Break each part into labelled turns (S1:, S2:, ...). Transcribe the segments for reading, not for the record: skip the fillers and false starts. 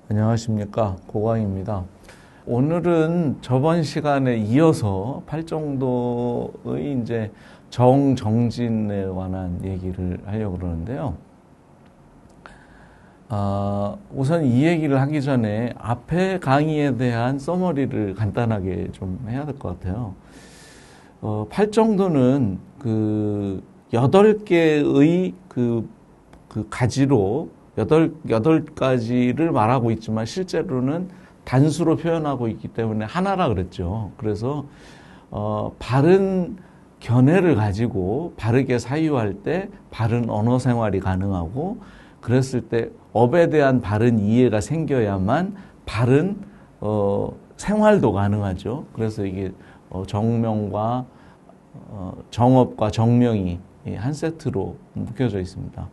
S1: 안녕하십니까, 고광입니다. 오늘은 저번 시간에 이어서 팔정도의 이제 정정진에 관한 얘기를 하려고 그러는데요. 우선 이 얘기를 하기 전에 앞에 강의에 대한 서머리를 간단하게 좀 해야 될 것 같아요. 팔정도는 그 8개의 그 가지로 여덟 가지를 말하고 있지만 실제로는 단수로 표현하고 있기 때문에 하나라 그랬죠. 그래서 바른 견해를 가지고 바르게 사유할 때 바른 언어 생활이 가능하고, 그랬을 때 업에 대한 바른 이해가 생겨야만 바른 생활도 가능하죠. 그래서 이게 정명과 정업과 정명이 한 세트로 묶여져 있습니다.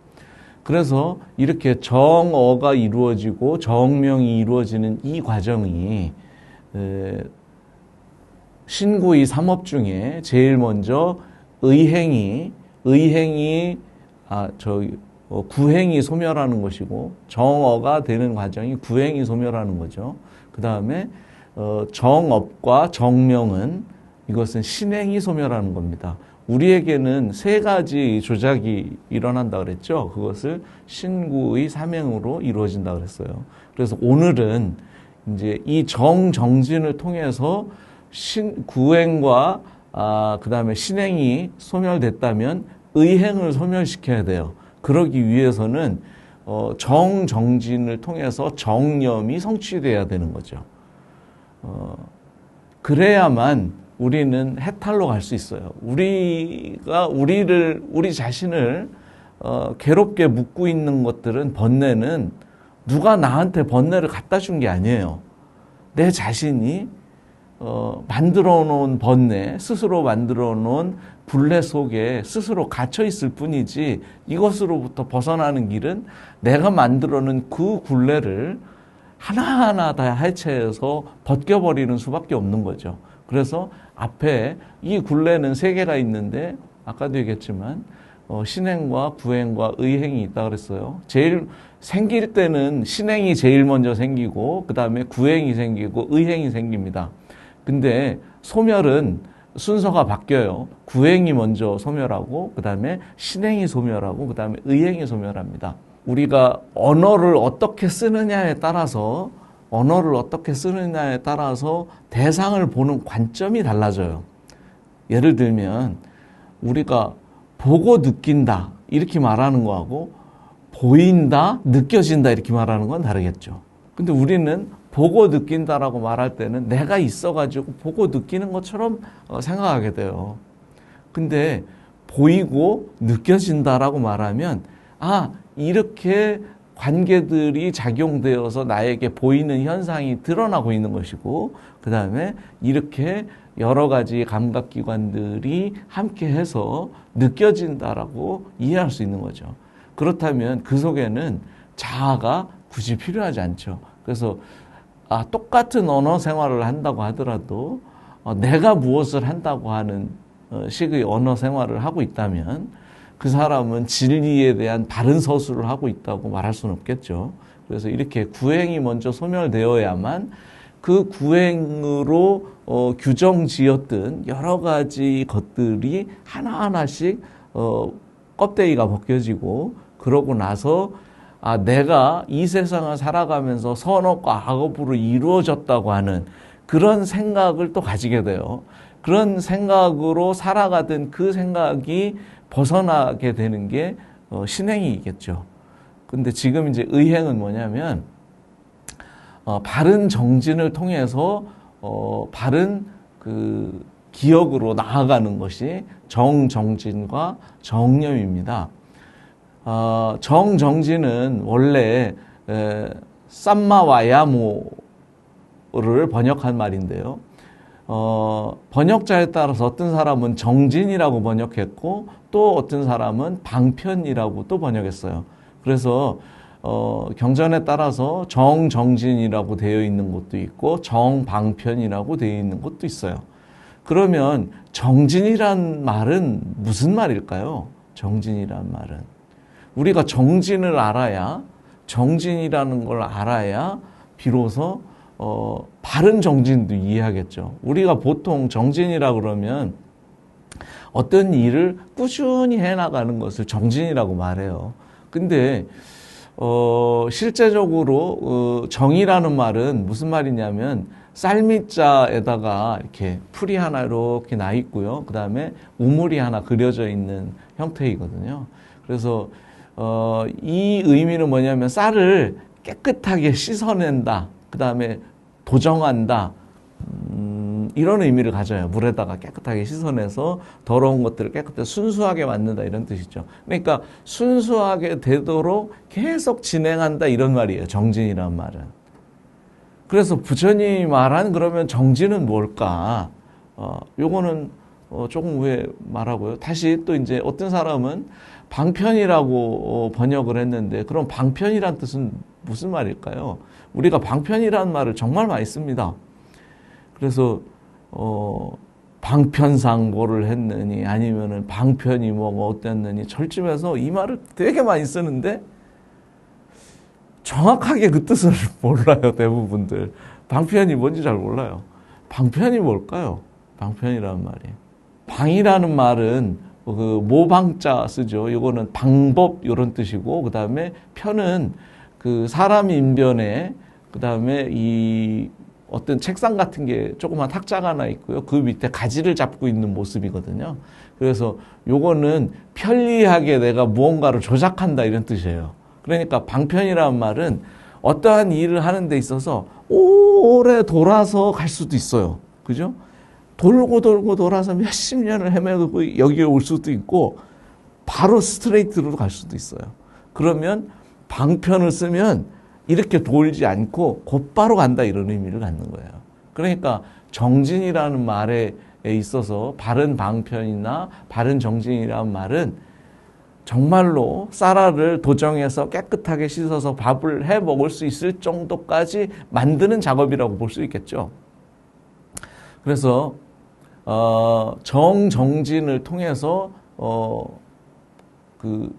S1: 그래서 이렇게 정어가 이루어지고 정명이 이루어지는 이 과정이 신구의 삼업 중에 제일 먼저 구행이 소멸하는 것이고, 정어가 되는 과정이 구행이 소멸하는 거죠. 그 다음에 정업과 정명은 이것은 신행이 소멸하는 겁니다. 우리에게는 세 가지 조작이 일어난다 그랬죠. 그것을 신구의 삼행으로 이루어진다 그랬어요. 그래서 오늘은 이제 이 정정진을 통해서 구행과 그 다음에 신행이 소멸됐다면 의행을 소멸시켜야 돼요. 그러기 위해서는 정정진을 통해서 정념이 성취돼야 되는 거죠. 그래야만 우리는 해탈로 갈 수 있어요. 우리 자신을 괴롭게 묶고 있는 것들은, 번뇌는 누가 나한테 번뇌를 갖다 준 게 아니에요. 내 자신이 만들어 놓은 번뇌, 스스로 만들어 놓은 굴레 속에 스스로 갇혀 있을 뿐이지, 이것으로부터 벗어나는 길은 내가 만들어 놓은 그 굴레를 하나하나 다 해체해서 벗겨버리는 수밖에 없는 거죠. 그래서 앞에 이 굴레는 세 개가 있는데, 아까도 얘기했지만 신행과 구행과 의행이 있다 그랬어요. 제일 생길 때는 신행이 제일 먼저 생기고, 그 다음에 구행이 생기고 의행이 생깁니다. 근데 소멸은 순서가 바뀌어요. 구행이 먼저 소멸하고, 그 다음에 신행이 소멸하고, 그 다음에 의행이 소멸합니다. 우리가 언어를 어떻게 쓰느냐에 따라서 대상을 보는 관점이 달라져요. 예를 들면 우리가 보고 느낀다 이렇게 말하는 거하고 보인다, 느껴진다 이렇게 말하는 건 다르겠죠. 근데 우리는 보고 느낀다라고 말할 때는 내가 있어가지고 보고 느끼는 것처럼 생각하게 돼요. 근데 보이고 느껴진다라고 말하면, 이렇게 관계들이 작용되어서 나에게 보이는 현상이 드러나고 있는 것이고, 그 다음에 이렇게 여러 가지 감각기관들이 함께해서 느껴진다라고 이해할 수 있는 거죠. 그렇다면 그 속에는 자아가 굳이 필요하지 않죠. 그래서 똑같은 언어 생활을 한다고 하더라도 내가 무엇을 한다고 하는 식의 언어 생활을 하고 있다면 그 사람은 진리에 대한 바른 서술을 하고 있다고 말할 수는 없겠죠. 그래서 이렇게 구행이 먼저 소멸되어야만 그 구행으로 규정지었던 여러 가지 것들이 하나하나씩 껍데기가 벗겨지고, 그러고 나서 내가 이 세상을 살아가면서 선업과 악업으로 이루어졌다고 하는 그런 생각을 또 가지게 돼요. 그런 생각으로 살아가던 그 생각이 벗어나게 되는 게 신행이겠죠. 근데 지금 이제 의행은 뭐냐면 바른 정진을 통해서 바른 그 기억으로 나아가는 것이 정정진과 정념입니다. 정정진은 원래 쌈마와야모를 번역한 말인데요. 번역자에 따라서 어떤 사람은 정진이라고 번역했고, 또 어떤 사람은 방편이라고 또 번역했어요. 그래서 경전에 따라서 정정진이라고 되어 있는 것도 있고 정방편이라고 되어 있는 것도 있어요. 그러면 정진이란 말은 무슨 말일까요? 정진이란 말은 우리가 정진을 알아야, 정진이라는 걸 알아야 비로소 바른 정진도 이해하겠죠. 우리가 보통 정진이라 그러면 어떤 일을 꾸준히 해나가는 것을 정진이라고 말해요. 근데 실제적으로 정이라는 말은 무슨 말이냐면 쌀밑자에다가 이렇게 풀이 하나 이렇게 나 있고요. 그 다음에 우물이 하나 그려져 있는 형태이거든요. 그래서 이 의미는 뭐냐면 쌀을 깨끗하게 씻어낸다. 그 다음에 도정한다. 이런 의미를 가져요. 물에다가 깨끗하게 씻어내서 더러운 것들을 깨끗하게 순수하게 만든다 이런 뜻이죠. 그러니까 순수하게 되도록 계속 진행한다 이런 말이에요. 정진이란 말은. 그래서 부처님이 말한 그러면 정진은 뭘까? 요거는 조금 후에 말하고요. 다시 또 이제 어떤 사람은 방편이라고 번역을 했는데 그럼 방편이란 뜻은 무슨 말일까요? 우리가 방편이라는 말을 정말 많이 씁니다. 그래서 방편상 뭐를 했느니 아니면은 방편이 뭐가 어땠느니 절집에서 이 말을 되게 많이 쓰는데 정확하게 그 뜻을 몰라요. 대부분들 방편이 뭔지 잘 몰라요. 방편이 뭘까요? 방편이라는 말이 방이라는 말은 그 모방자 쓰죠. 이거는 방법 이런 뜻이고 그 다음에 편은 그 사람 인변에 그 다음에 이 어떤 책상 같은 게 조그만 탁자가 하나 있고요. 그 밑에 가지를 잡고 있는 모습이거든요. 그래서 요거는 편리하게 내가 무언가를 조작한다 이런 뜻이에요. 그러니까 방편이라는 말은 어떠한 일을 하는 데 있어서 오래 돌아서 갈 수도 있어요. 그죠? 돌고 돌아서 몇십 년을 헤매고 여기에 올 수도 있고 바로 스트레이트로 갈 수도 있어요. 그러면 방편을 쓰면 이렇게 돌지 않고 곧바로 간다 이런 의미를 갖는 거예요. 그러니까 정진이라는 말에 있어서 바른 방편이나 바른 정진이라는 말은 정말로 쌀알을 도정해서 깨끗하게 씻어서 밥을 해 먹을 수 있을 정도까지 만드는 작업이라고 볼 수 있겠죠. 그래서 정정진을 통해서 그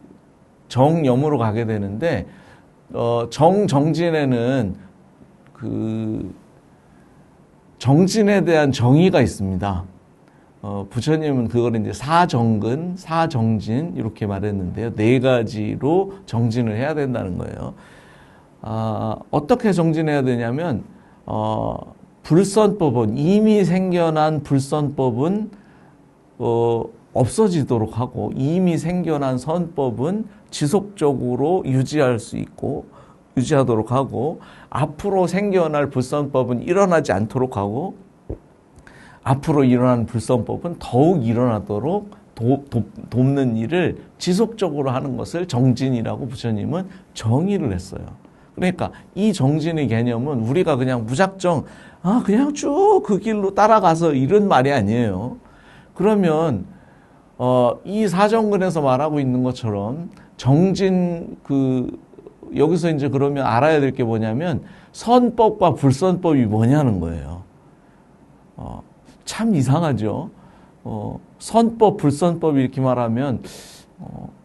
S1: 정염으로 가게 되는데 정진에는 그 정진에 대한 정의가 있습니다. 부처님은 그걸 이제 사정근, 사정진 이렇게 말했는데요. 네 가지로 정진을 해야 된다는 거예요. 어떻게 정진해야 되냐면 불선법은 이미 생겨난 불선법은 없어지도록 하고 이미 생겨난 선법은 지속적으로 유지할 수 있고 유지하도록 하고 앞으로 생겨날 불선법은 일어나지 않도록 하고 앞으로 일어나는 불선법은 더욱 일어나도록 돕는 일을 지속적으로 하는 것을 정진이라고 부처님은 정의를 했어요. 그러니까 이 정진의 개념은 우리가 그냥 무작정 그냥 쭉 그 길로 따라가서 이런 말이 아니에요. 그러면 이 사정근에서 말하고 있는 것처럼 정진 여기서 이제 그러면 알아야 될 게 뭐냐면 선법과 불선법이 뭐냐는 거예요. 참 이상하죠. 선법, 불선법 이렇게 말하면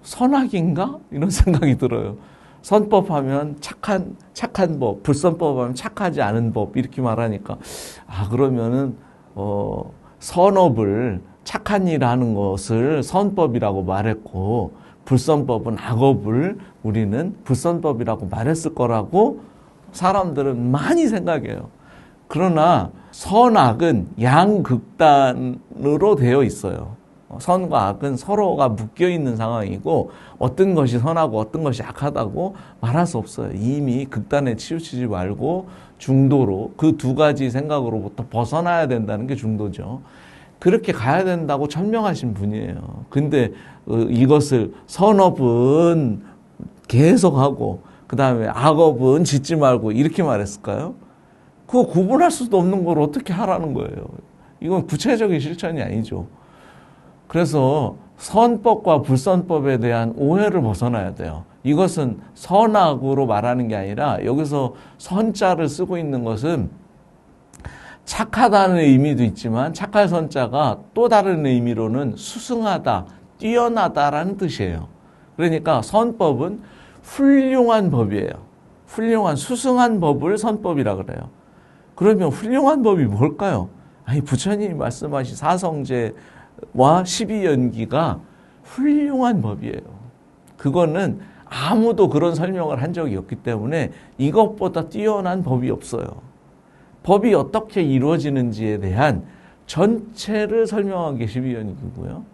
S1: 선악인가? 이런 생각이 들어요. 선법하면 착한 법, 불선법하면 착하지 않은 법 이렇게 말하니까 그러면은 선업을 착한 일 하는 것을 선법이라고 말했고 불선법은 악업을 우리는 불선법이라고 말했을 거라고 사람들은 많이 생각해요. 그러나 선악은 양극단으로 되어 있어요. 선과 악은 서로가 묶여 있는 상황이고 어떤 것이 선하고 어떤 것이 악하다고 말할 수 없어요. 이미 극단에 치우치지 말고 중도로 그 두 가지 생각으로부터 벗어나야 된다는 게 중도죠. 그렇게 가야 된다고 천명하신 분이에요. 근데 이것을 선업은 계속하고 그 다음에 악업은 짓지 말고 이렇게 말했을까요? 그거 구분할 수도 없는 걸 어떻게 하라는 거예요. 이건 구체적인 실천이 아니죠. 그래서 선법과 불선법에 대한 오해를 벗어나야 돼요. 이것은 선악으로 말하는 게 아니라 여기서 선자를 쓰고 있는 것은 착하다는 의미도 있지만 착할 선자가 또 다른 의미로는 수승하다, 뛰어나다라는 뜻이에요. 그러니까 선법은 훌륭한 법이에요. 훌륭한 수승한 법을 선법이라 그래요. 그러면 훌륭한 법이 뭘까요? 아니, 부처님이 말씀하신 사성제와 12연기가 훌륭한 법이에요. 그거는 아무도 그런 설명을 한 적이 없기 때문에 이것보다 뛰어난 법이 없어요. 법이 어떻게 이루어지는지에 대한 전체를 설명한 게 12연기고요.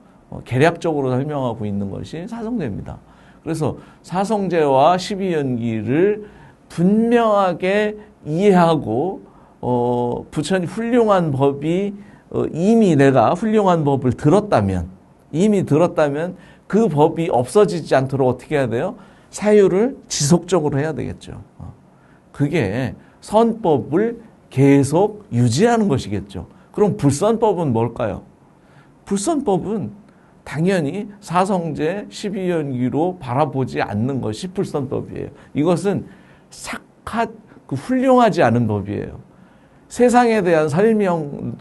S1: 개략적으로 설명하고 있는 것이 사성제입니다. 그래서 사성제와 12연기를 분명하게 이해하고 부처님 훌륭한 법이 이미 내가 훌륭한 법을 들었다면 그 법이 없어지지 않도록 어떻게 해야 돼요? 사유를 지속적으로 해야 되겠죠. 그게 선법을 계속 유지하는 것이겠죠. 그럼 불선법은 뭘까요? 불선법은 당연히 사성제 12연기로 바라보지 않는 것이 불선법이에요. 이것은 훌륭하지 않은 법이에요. 세상에 대한 설명,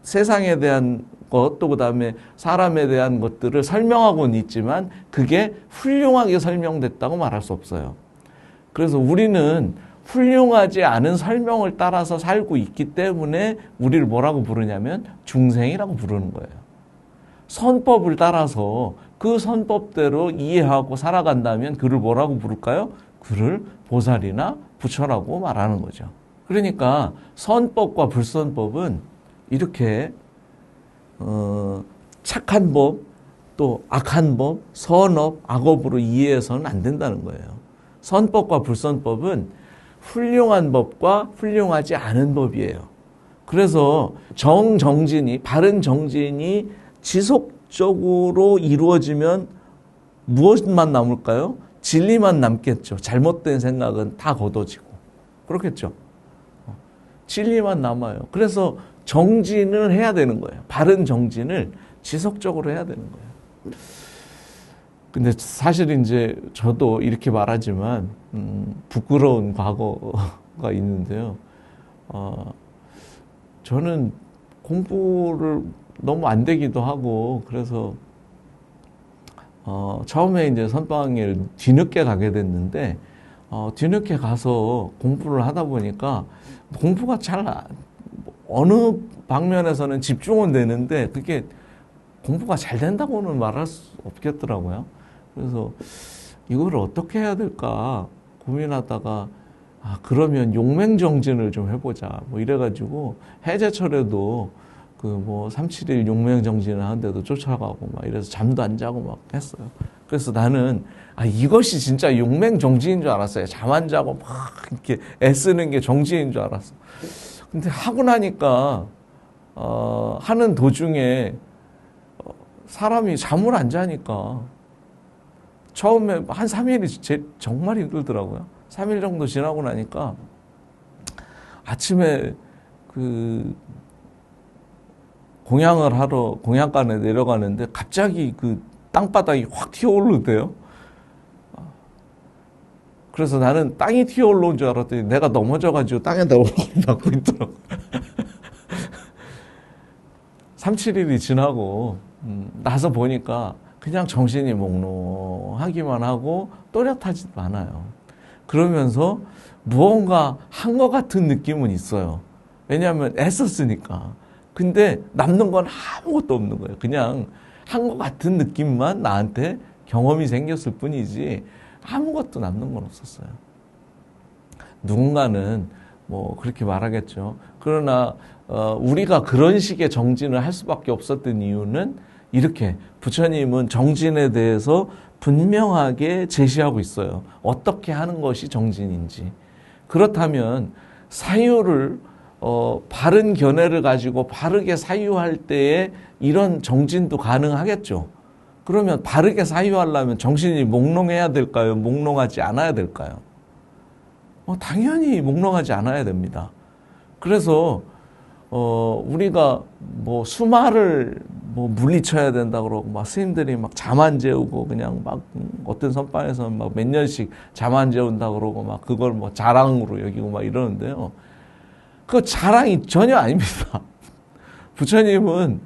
S1: 세상에 대한 것, 또 그 다음에 사람에 대한 것들을 설명하고는 있지만 그게 훌륭하게 설명됐다고 말할 수 없어요. 그래서 우리는 훌륭하지 않은 설명을 따라서 살고 있기 때문에 우리를 뭐라고 부르냐면 중생이라고 부르는 거예요. 선법을 따라서 그 선법대로 이해하고 살아간다면 그를 뭐라고 부를까요? 그를 보살이나 부처라고 말하는 거죠. 그러니까 선법과 불선법은 이렇게 착한 법, 또 악한 법, 선업, 악업으로 이해해서는 안 된다는 거예요. 선법과 불선법은 훌륭한 법과 훌륭하지 않은 법이에요. 그래서 정진이, 바른 정진이 지속적으로 이루어지면 무엇만 남을까요? 진리만 남겠죠. 잘못된 생각은 다 걷어지고. 그렇겠죠. 진리만 남아요. 그래서 정진을 해야 되는 거예요. 바른 정진을 지속적으로 해야 되는 거예요. 근데 사실 이제 저도 이렇게 말하지만 부끄러운 과거가 있는데요. 저는 공부를 너무 안 되기도 하고 그래서 처음에 이제 선방을 뒤늦게 가게 됐는데 뒤늦게 가서 공부를 하다 보니까 공부가 잘 어느 방면에서는 집중은 되는데 그게 공부가 잘 된다고는 말할 수 없겠더라고요. 그래서 이걸 어떻게 해야 될까 고민하다가 그러면 용맹정진을 좀 해보자 뭐 이래가지고 해제철에도 그 뭐 3-7일 용맹정진을 하는데도 쫓아가고 막 이래서 잠도 안 자고 막 했어요. 그래서 나는 이것이 진짜 용맹정진인 줄 알았어요. 잠 안 자고 막 이렇게 애쓰는 게 정진인 줄 알았어. 근데 하고 나니까 하는 도중에 사람이 잠을 안 자니까 처음에 한 3일이 정말 힘들더라고요. 3일 정도 지나고 나니까 아침에 그 공양을 하러 공양간에 내려가는데 갑자기 그 땅바닥이 확 튀어오르대요. 그래서 나는 땅이 튀어올라온 줄 알았더니 내가 넘어져가지고 땅에다 올라가고 있더라고. 3-7일이 지나고 나서 보니까 그냥 정신이 몽롱하기만 하고 또렷하지도 않아요. 그러면서 무언가 한 것 같은 느낌은 있어요. 왜냐하면 애썼으니까. 근데 남는 건 아무것도 없는 거예요. 그냥 한 것 같은 느낌만 나한테 경험이 생겼을 뿐이지 아무것도 남는 건 없었어요. 누군가는 뭐 그렇게 말하겠죠. 그러나 우리가 그런 식의 정진을 할 수밖에 없었던 이유는 이렇게 부처님은 정진에 대해서 분명하게 제시하고 있어요. 어떻게 하는 것이 정진인지. 그렇다면 사유를 바른 견해를 가지고 바르게 사유할 때에 이런 정진도 가능하겠죠. 그러면 바르게 사유하려면 정신이 몽롱해야 될까요? 몽롱하지 않아야 될까요? 당연히 몽롱하지 않아야 됩니다. 그래서 우리가 뭐 수마를 뭐 물리쳐야 된다 그러고 막 스님들이 막 잠 안 재우고 그냥 막 어떤 선방에서는 막 몇 년씩 잠 안 재운다 그러고 막 그걸 뭐 자랑으로 여기고 막 이러는데요. 그 자랑이 전혀 아닙니다. 부처님은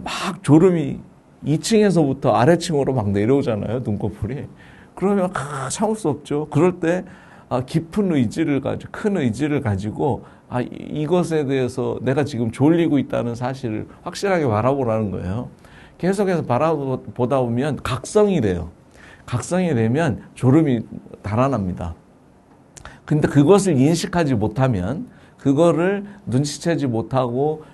S1: 막 졸음이 2층에서부터 아래층으로 막 내려오잖아요. 눈꺼풀이. 그러면 참을 수 없죠. 그럴 때 깊은 의지를 가지고, 큰 의지를 가지고, 이것에 대해서 내가 지금 졸리고 있다는 사실을 확실하게 바라보라는 거예요. 계속해서 바라보다 보면 각성이 돼요. 각성이 되면 졸음이 달아납니다. 근데 그것을 인식하지 못하면, 그거를 눈치채지 못하고,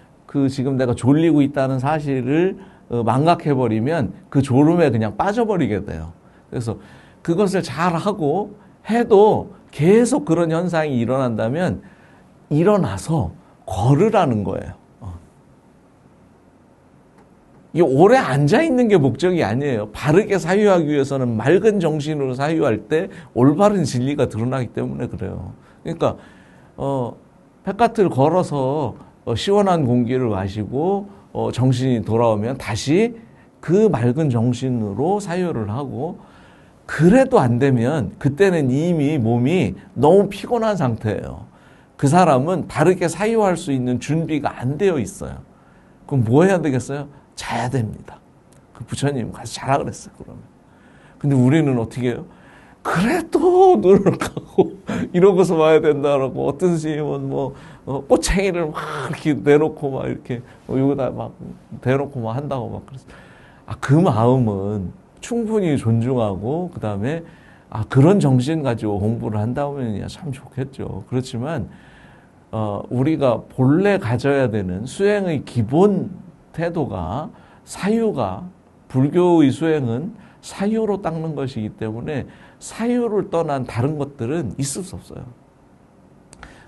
S1: 지금 내가 졸리고 있다는 사실을 망각해버리면 그 졸음에 그냥 빠져버리게 돼요. 그래서 그것을 잘하고 해도 계속 그런 현상이 일어난다면 일어나서 걸으라는 거예요. 이 오래 앉아있는 게 목적이 아니에요. 바르게 사유하기 위해서는 맑은 정신으로 사유할 때 올바른 진리가 드러나기 때문에 그래요. 그러니까 바깥을 걸어서 시원한 공기를 마시고 정신이 돌아오면 다시 그 맑은 정신으로 사유를 하고, 그래도 안 되면 그때는 이미 몸이 너무 피곤한 상태예요. 그 사람은 바르게 사유할 수 있는 준비가 안 되어 있어요. 그럼 뭐 해야 되겠어요? 자야 됩니다. 그 부처님 가서 자라 그랬어요, 그러면. 근데 우리는 어떻게 해요? 그래도 눈을 감고 이러고서 와야 된다라고, 어떤 스님은 꼬챙이를 막 이렇게 내놓고 막 이렇게 여기다 막 대놓고 막 한다고 막 그랬어요. 그 마음은 충분히 존중하고, 그 다음에 그런 정신 가지고 공부를 한다면 참 좋겠죠. 그렇지만 우리가 본래 가져야 되는 수행의 기본 태도가 사유가, 불교의 수행은 사유로 닦는 것이기 때문에 사유를 떠난 다른 것들은 있을 수 없어요.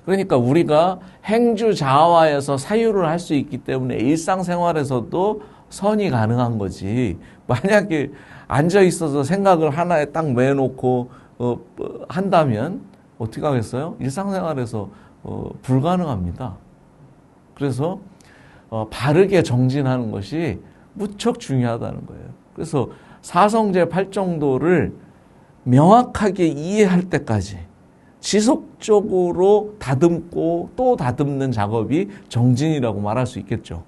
S1: 그러니까 우리가 행주자화에서 사유를 할 수 있기 때문에 일상생활에서도 선이 가능한 거지. 만약에 앉아 있어서 생각을 하나에 딱 매놓고 한다면 어떻게 하겠어요? 일상생활에서 불가능합니다. 그래서 바르게 정진하는 것이 무척 중요하다는 거예요. 그래서 사성제 팔정도를 명확하게 이해할 때까지 지속적으로 다듬고 또 다듬는 작업이 정진이라고 말할 수 있겠죠.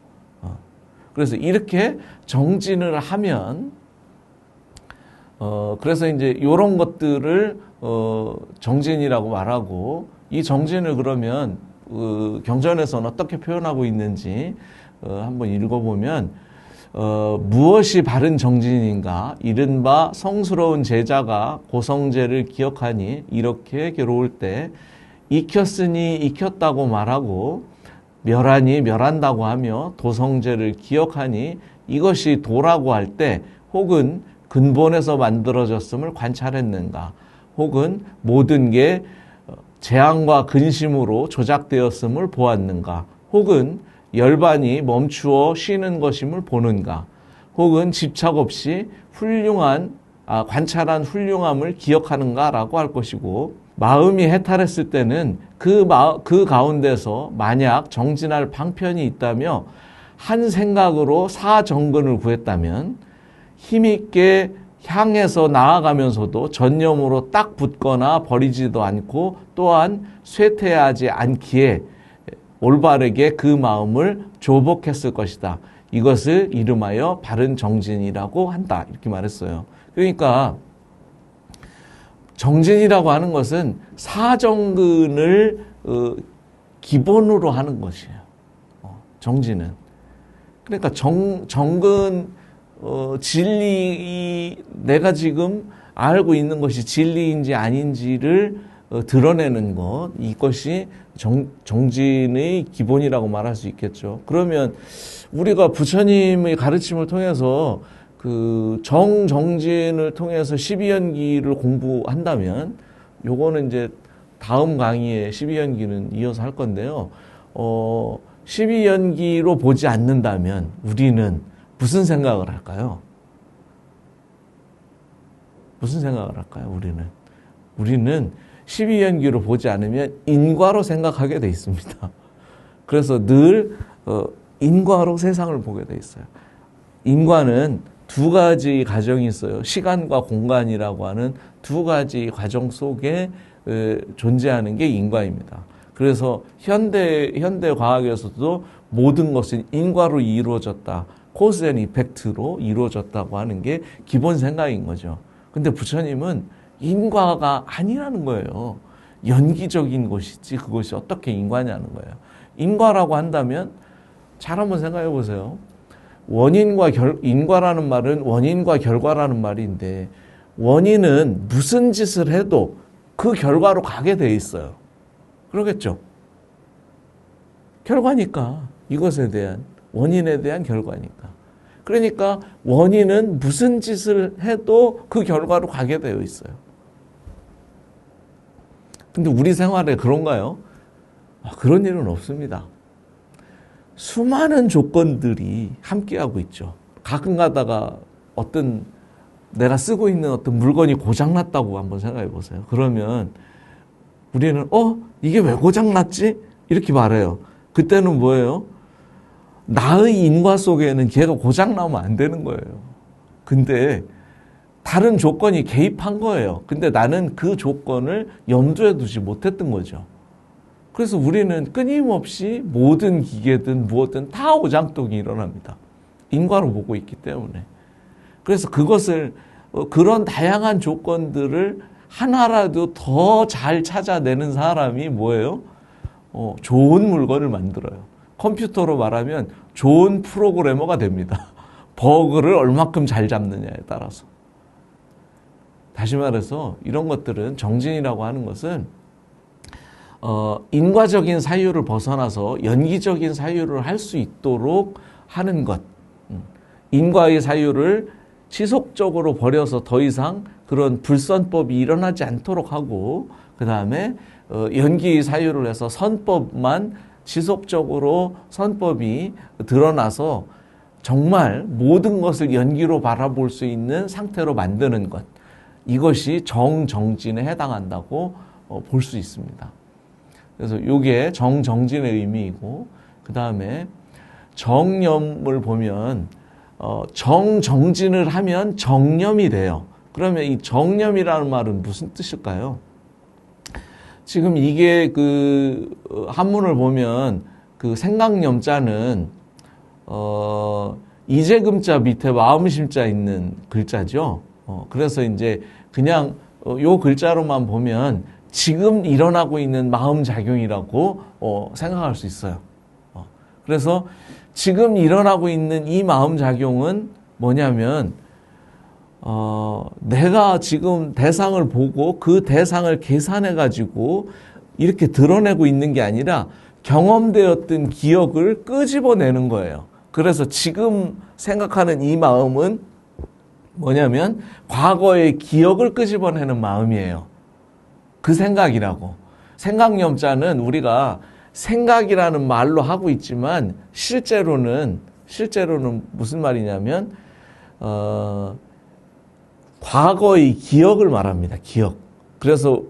S1: 그래서 이렇게 정진을 하면, 그래서 이제 이런 것들을 정진이라고 말하고, 이 정진을 그러면 경전에서는 어떻게 표현하고 있는지 한번 읽어보면, 무엇이 바른 정진인가? 이른바 성스러운 제자가 고성제를 기억하니 이렇게 괴로울 때 익혔으니 익혔다고 말하고, 멸하니 멸한다고 하며 도성제를 기억하니 이것이 도라고 할 때, 혹은 근본에서 만들어졌음을 관찰했는가? 혹은 모든 게 재앙과 근심으로 조작되었음을 보았는가? 혹은 열반이 멈추어 쉬는 것임을 보는가? 혹은 집착 없이 관찰한 훌륭함을 기억하는가라고 할 것이고, 마음이 해탈했을 때는 그 가운데서 만약 정진할 방편이 있다며 한 생각으로 사정근을 구했다면 힘있게 향해서 나아가면서도 전념으로 딱 붙거나 버리지도 않고, 또한 쇠퇴하지 않기에 올바르게 그 마음을 조복했을 것이다. 이것을 이름하여 바른 정진이라고 한다. 이렇게 말했어요. 그러니까 정진이라고 하는 것은 사정근을 기본으로 하는 것이에요. 정진은. 그러니까 정근, 진리, 내가 지금 알고 있는 것이 진리인지 아닌지를 드러내는 것, 이것이 정진의 기본이라고 말할 수 있겠죠. 그러면 우리가 부처님의 가르침을 통해서 정진을 통해서 12연기를 공부한다면, 요거는 이제 다음 강의에 12연기는 이어서 할 건데요. 12연기로 보지 않는다면 우리는 무슨 생각을 할까요? 무슨 생각을 할까요? 우리는 12연기로 보지 않으면 인과로 생각하게 돼 있습니다. 그래서 늘 인과로 세상을 보게 돼 있어요. 인과는 두 가지 과정이 있어요. 시간과 공간이라고 하는 두 가지 과정 속에 존재하는 게 인과입니다. 그래서 현대 과학에서도 모든 것은 인과로 이루어졌다. 코즈 앤 이펙트로 이루어졌다고 하는 게 기본 생각인 거죠. 근데 부처님은 인과가 아니라는 거예요. 연기적인 것이지 그것이 어떻게 인과냐는 거예요. 인과라고 한다면 잘 한번 생각해 보세요. 인과라는 말은 원인과 결과라는 말인데 원인은 무슨 짓을 해도 그 결과로 가게 돼 있어요. 그러겠죠? 결과니까. 이것에 대한, 원인에 대한 결과니까. 그러니까 원인은 무슨 짓을 해도 그 결과로 가게 되어 있어요. 근데 우리 생활에 그런가요? 그런 일은 없습니다. 수많은 조건들이 함께하고 있죠. 가끔 가다가 내가 쓰고 있는 어떤 물건이 고장났다고 한번 생각해 보세요. 그러면 우리는 이게 왜 고장났지? 이렇게 말해요. 그때는 뭐예요? 나의 인과 속에는 걔가 고장나면 안 되는 거예요. 근데 다른 조건이 개입한 거예요. 근데 나는 그 조건을 염두에 두지 못했던 거죠. 그래서 우리는 끊임없이 모든 기계든 무엇든 다 오장동이 일어납니다. 인과로 보고 있기 때문에. 그래서 그런 다양한 조건들을 하나라도 더 잘 찾아내는 사람이 뭐예요? 좋은 물건을 만들어요. 컴퓨터로 말하면 좋은 프로그래머가 됩니다. 버그를 얼마큼 잘 잡느냐에 따라서. 다시 말해서 이런 것들은 정진이라고 하는 것은 인과적인 사유를 벗어나서 연기적인 사유를 할 수 있도록 하는 것. 인과의 사유를 지속적으로 버려서 더 이상 그런 불선법이 일어나지 않도록 하고, 그 다음에 연기의 사유를 해서 선법만 지속적으로 선법이 드러나서 정말 모든 것을 연기로 바라볼 수 있는 상태로 만드는 것. 이것이 정정진에 해당한다고 볼 수 있습니다. 그래서 이게 정정진의 의미이고, 그 다음에 정념을 보면 정정진을 하면 정념이 돼요. 그러면 이 정념이라는 말은 무슨 뜻일까요? 지금 이게 한문을 보면 생각념자는 이재금자 밑에 마음심자 있는 글자죠. 그래서 이제 그냥 요 글자로만 보면 지금 일어나고 있는 마음작용이라고 생각할 수 있어요. 그래서 지금 일어나고 있는 이 마음작용은 뭐냐면 내가 지금 대상을 보고 그 대상을 계산해 가지고 이렇게 드러내고 있는 게 아니라 경험되었던 기억을 끄집어내는 거예요. 그래서 지금 생각하는 이 마음은 뭐냐면 과거의 기억을 끄집어내는 마음이에요. 그 생각이라고. 생각념자는 우리가 생각이라는 말로 하고 있지만 실제로는 무슨 말이냐면 과거의 기억을 말합니다. 기억. 그래서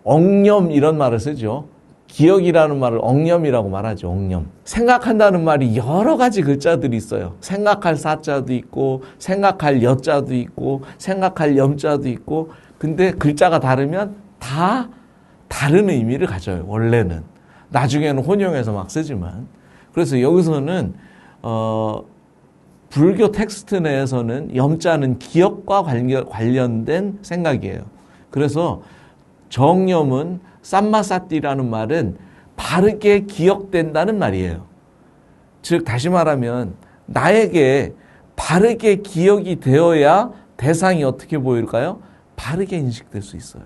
S1: 엉념 이런 말을 쓰죠. 기억이라는 말을 엉념이라고 말하죠. 엉념. 생각한다는 말이 여러 가지 글자들이 있어요. 생각할 사자도 있고 생각할 여자도 있고 생각할 염자도 있고, 근데 글자가 다르면 다 다른 의미를 가져요. 원래는. 나중에는 혼용해서 막 쓰지만. 그래서 여기서는 불교 텍스트 내에서는 염자는 기억과 관련된 생각이에요. 그래서 정념은 쌈마사띠라는 말은 바르게 기억된다는 말이에요. 즉 다시 말하면 나에게 바르게 기억이 되어야 대상이 어떻게 보일까요? 바르게 인식될 수 있어요.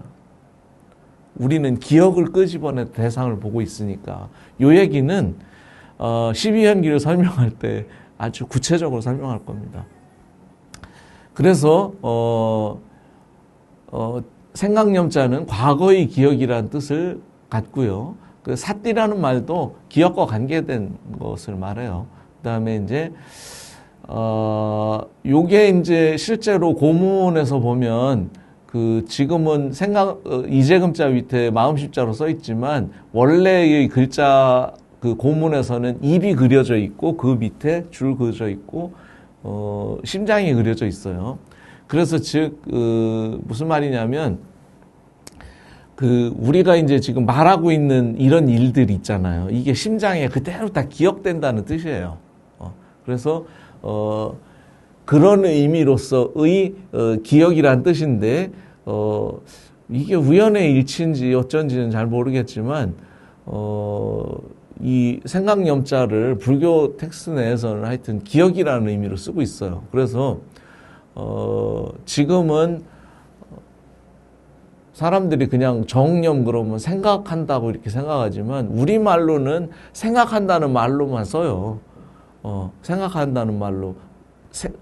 S1: 우리는 기억을 끄집어내 대상을 보고 있으니까. 이 얘기는 12현기를 설명할 때 아주 구체적으로 설명할 겁니다. 그래서 생각념자는 과거의 기억이라는 뜻을 갖고요. 그 사띠라는 말도 기억과 관계된 것을 말해요. 그다음에 이제 요게 이제 실제로 고문에서 보면 지금은 이재금자 밑에 마음심자로 써 있지만 원래의 글자 고문에서는 입이 그려져 있고 그 밑에 줄 그려져 있고 심장이 그려져 있어요. 그래서 즉 무슨 말이냐면 우리가 이제 지금 말하고 있는 이런 일들이 있잖아요. 이게 심장에 그대로 다 기억된다는 뜻이에요. 그래서 그런 의미로서의 기억이란 뜻인데 이게 우연의 일치인지 어쩐지는 잘 모르겠지만 이 생각염자를 불교 텍스트 내에서는 하여튼 기억이라는 의미로 쓰고 있어요. 그래서 지금은 사람들이 그냥 정념 그러면 생각한다고 이렇게 생각하지만 우리말로는 생각한다는 말로만 써요. 생각한다는 말로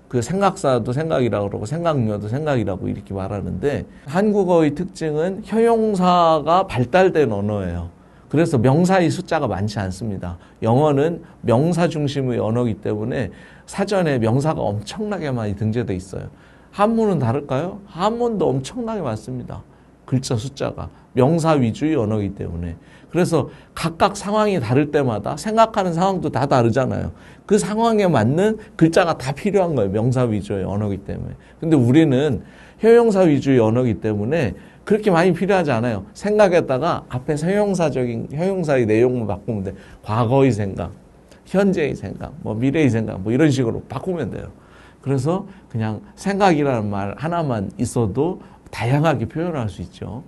S1: 그 생각사도 생각이라고 그러고 생각녀도 생각이라고 이렇게 말하는데 한국어의 특징은 형용사가 발달된 언어예요. 그래서 명사의 숫자가 많지 않습니다. 영어는 명사 중심의 언어이기 때문에 사전에 명사가 엄청나게 많이 등재되어 있어요. 한문은 다를까요? 한문도 엄청나게 많습니다. 글자 숫자가 명사 위주의 언어이기 때문에. 그래서 각각 상황이 다를 때마다 생각하는 상황도 다 다르잖아요. 그 상황에 맞는 글자가 다 필요한 거예요. 명사 위주의 언어이기 때문에. 근데 우리는 형용사 위주의 언어이기 때문에 그렇게 많이 필요하지 않아요. 생각했다가 앞에 형용사의 내용만 바꾸면 돼. 과거의 생각, 현재의 생각, 뭐 미래의 생각, 뭐 이런 식으로 바꾸면 돼요. 그래서 그냥 생각이라는 말 하나만 있어도 다양하게 표현할 수 있죠.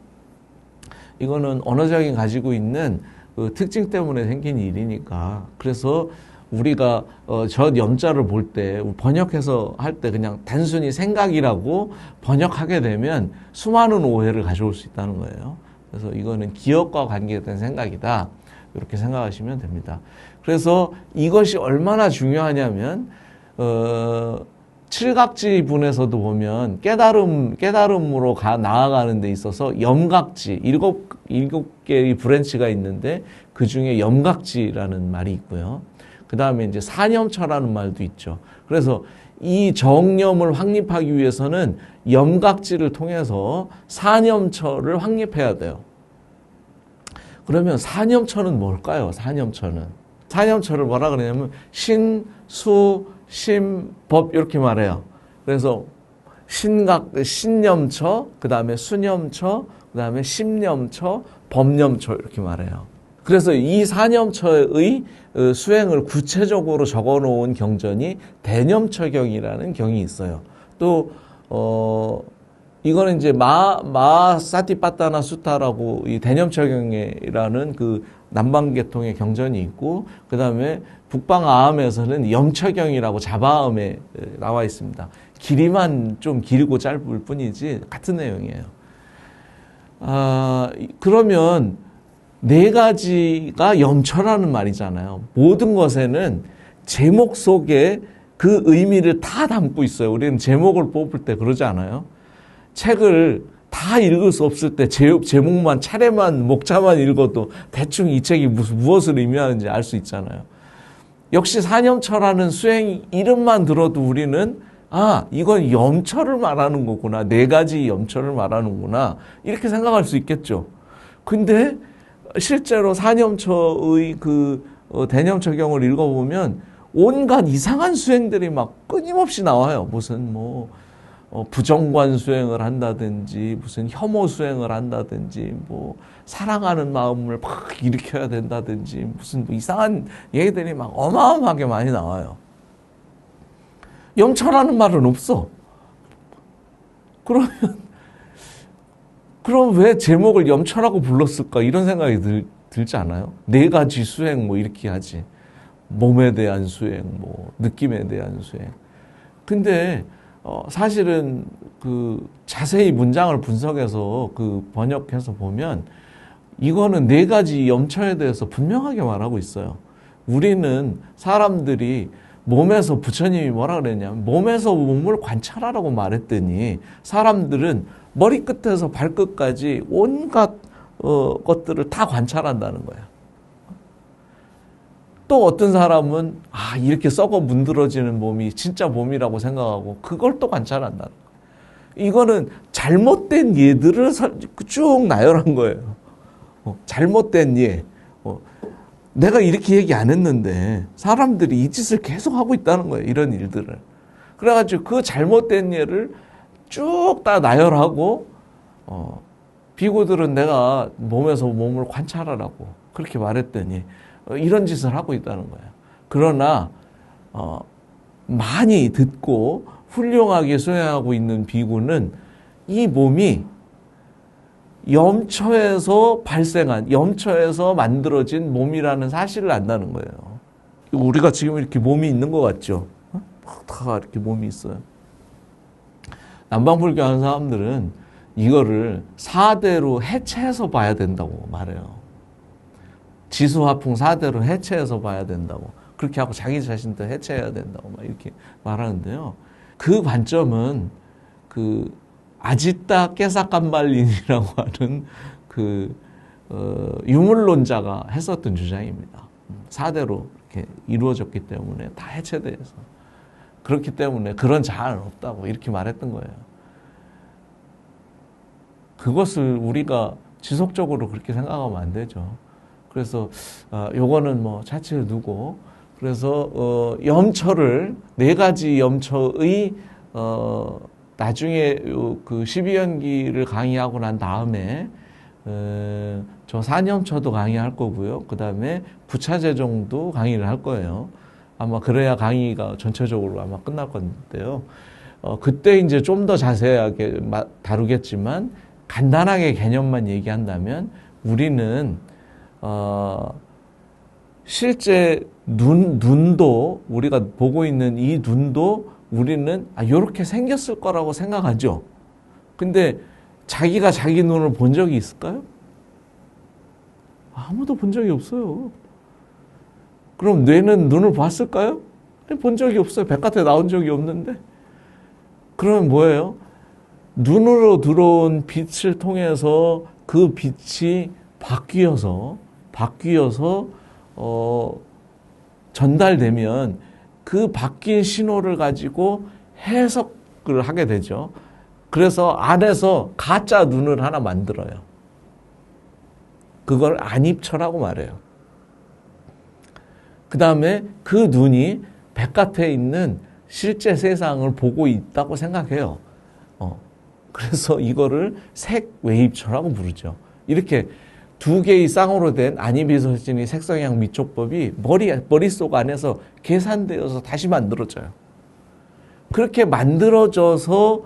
S1: 이거는 언어적인 가지고 있는 그 특징 때문에 생긴 일이니까. 그래서 우리가 저 염자를 볼 때 번역해서 할 때 그냥 단순히 생각이라고 번역하게 되면 수많은 오해를 가져올 수 있다는 거예요. 그래서 이거는 기억과 관계된 생각이다. 이렇게 생각하시면 됩니다. 그래서 이것이 얼마나 중요하냐면 칠각지 분에서도 보면 깨달음으로 나아가는 데 있어서 염각지, 일곱 개의 브랜치가 있는데 그 중에 염각지라는 말이 있고요. 그 다음에 이제 사념처라는 말도 있죠. 그래서 이 정념을 확립하기 위해서는 염각지를 통해서 사념처를 확립해야 돼요. 그러면 사념처는 뭘까요? 사념처를 뭐라 그러냐면 신, 수, 심, 법 이렇게 말해요. 그래서 신념처, 그 다음에 수념처, 그 다음에 심념처, 법념처 이렇게 말해요. 그래서 이 사념처의 수행을 구체적으로 적어놓은 경전이 대념처경이라는 경이 있어요. 또 이거는 이제 마사티빠따나 수타라고 이 대념처경이라는 그 남방계통의 경전이 있고, 그 다음에 북방아함에서는 염처경이라고 자바음에 나와 있습니다. 길이만 좀 길고 짧을 뿐이지 같은 내용이에요. 그러면 네 가지가 염처라는 말이잖아요. 모든 것에는 제목 속에 그 의미를 다 담고 있어요. 우리는 제목을 뽑을 때 그러지 않아요? 책을 다 읽을 수 없을 때 제목만 차례만 목차만 읽어도 대충 이 책이 무엇을 의미하는지 알 수 있잖아요. 역시 사념처라는 수행 이름만 들어도 우리는 이건 염처를 말하는 거구나. 네 가지 염처를 말하는구나. 이렇게 생각할 수 있겠죠. 근데 실제로 사념처의 대념처경을 읽어보면 온갖 이상한 수행들이 막 끊임없이 나와요. 무슨 부정관 수행을 한다든지, 무슨 혐오 수행을 한다든지, 사랑하는 마음을 막 일으켜야 된다든지, 무슨 이상한 얘기들이 막 어마어마하게 많이 나와요. 염처라는 말은 없어. 그럼 왜 제목을 염처라고 불렀을까? 이런 생각이 들지 않아요? 네 가지 수행 이렇게 하지. 몸에 대한 수행, 느낌에 대한 수행. 근데 사실은 자세히 문장을 분석해서 번역해서 보면 이거는 네 가지 염처에 대해서 분명하게 말하고 있어요. 우리는 사람들이 몸에서 부처님이 뭐라 그랬냐면 몸에서 몸을 관찰하라고 말했더니 사람들은 머리끝에서 발끝까지 온갖 것들을 다 관찰한다는 거예요. 또 어떤 사람은 이렇게 썩어 문드러지는 몸이 진짜 몸이라고 생각하고 그걸 또 관찰한다는 거예요. 이거는 잘못된 예들을 쭉 나열한 거예요. 잘못된 예. 내가 이렇게 얘기 안 했는데 사람들이 이 짓을 계속 하고 있다는 거예요. 이런 일들을. 그래가지고 그 잘못된 예를 쭉 다 나열하고 비구들은 내가 몸에서 몸을 관찰하라고 그렇게 말했더니 이런 짓을 하고 있다는 거예요. 그러나 많이 듣고 훌륭하게 수행하고 있는 비구는 이 몸이 염초에서 발생한, 염초에서 만들어진 몸이라는 사실을 안다는 거예요. 우리가 지금 이렇게 몸이 있는 것 같죠? 다 이렇게 몸이 있어요. 남방불교 하는 사람들은 이거를 4대로 해체해서 봐야 된다고 말해요. 지수화풍 4대로 해체해서 봐야 된다고. 그렇게 하고 자기 자신도 해체해야 된다고 막 이렇게 말하는데요. 그 관점은 그 아지타 깨사깜발린이라고 하는 유물론자가 했었던 주장입니다. 4대로 이렇게 이루어졌기 때문에 다 해체돼서. 그렇기 때문에 그런 자아는 없다고 이렇게 말했던 거예요. 그것을 우리가 지속적으로 그렇게 생각하면 안 되죠. 그래서 요거는 뭐 차치를 두고, 그래서 염처를 4가지 염처의 나중에 그 12연기를 강의하고 난 다음에 저 산염처도 강의할 거고요. 그 다음에 부차제종도 강의를 할 거예요. 아마 그래야 강의가 전체적으로 아마 끝날 건데요. 그때 이제 좀 더 자세하게 다루겠지만 간단하게 개념만 얘기한다면 우리는 실제 눈도 우리가 보고 있는 이 눈도 우리는 이렇게 생겼을 거라고 생각하죠. 근데 자기가 자기 눈을 본 적이 있을까요? 아무도 본 적이 없어요. 그럼 뇌는 눈을 봤을까요? 본 적이 없어요. 바깥에 나온 적이 없는데. 그러면 뭐예요? 눈으로 들어온 빛을 통해서 그 빛이 바뀌어서 전달되면 그 바뀐 신호를 가지고 해석을 하게 되죠. 그래서 안에서 가짜 눈을 하나 만들어요. 그걸 안입처라고 말해요. 그 다음에 그 눈이 바깥에 있는 실제 세상을 보고 있다고 생각해요. 그래서 이거를 색외입처라고 부르죠. 이렇게 2개의 쌍으로 된 안입이설진의 색성향 미촉법이 머릿속 안에서 계산되어서 다시 만들어져요. 그렇게 만들어져서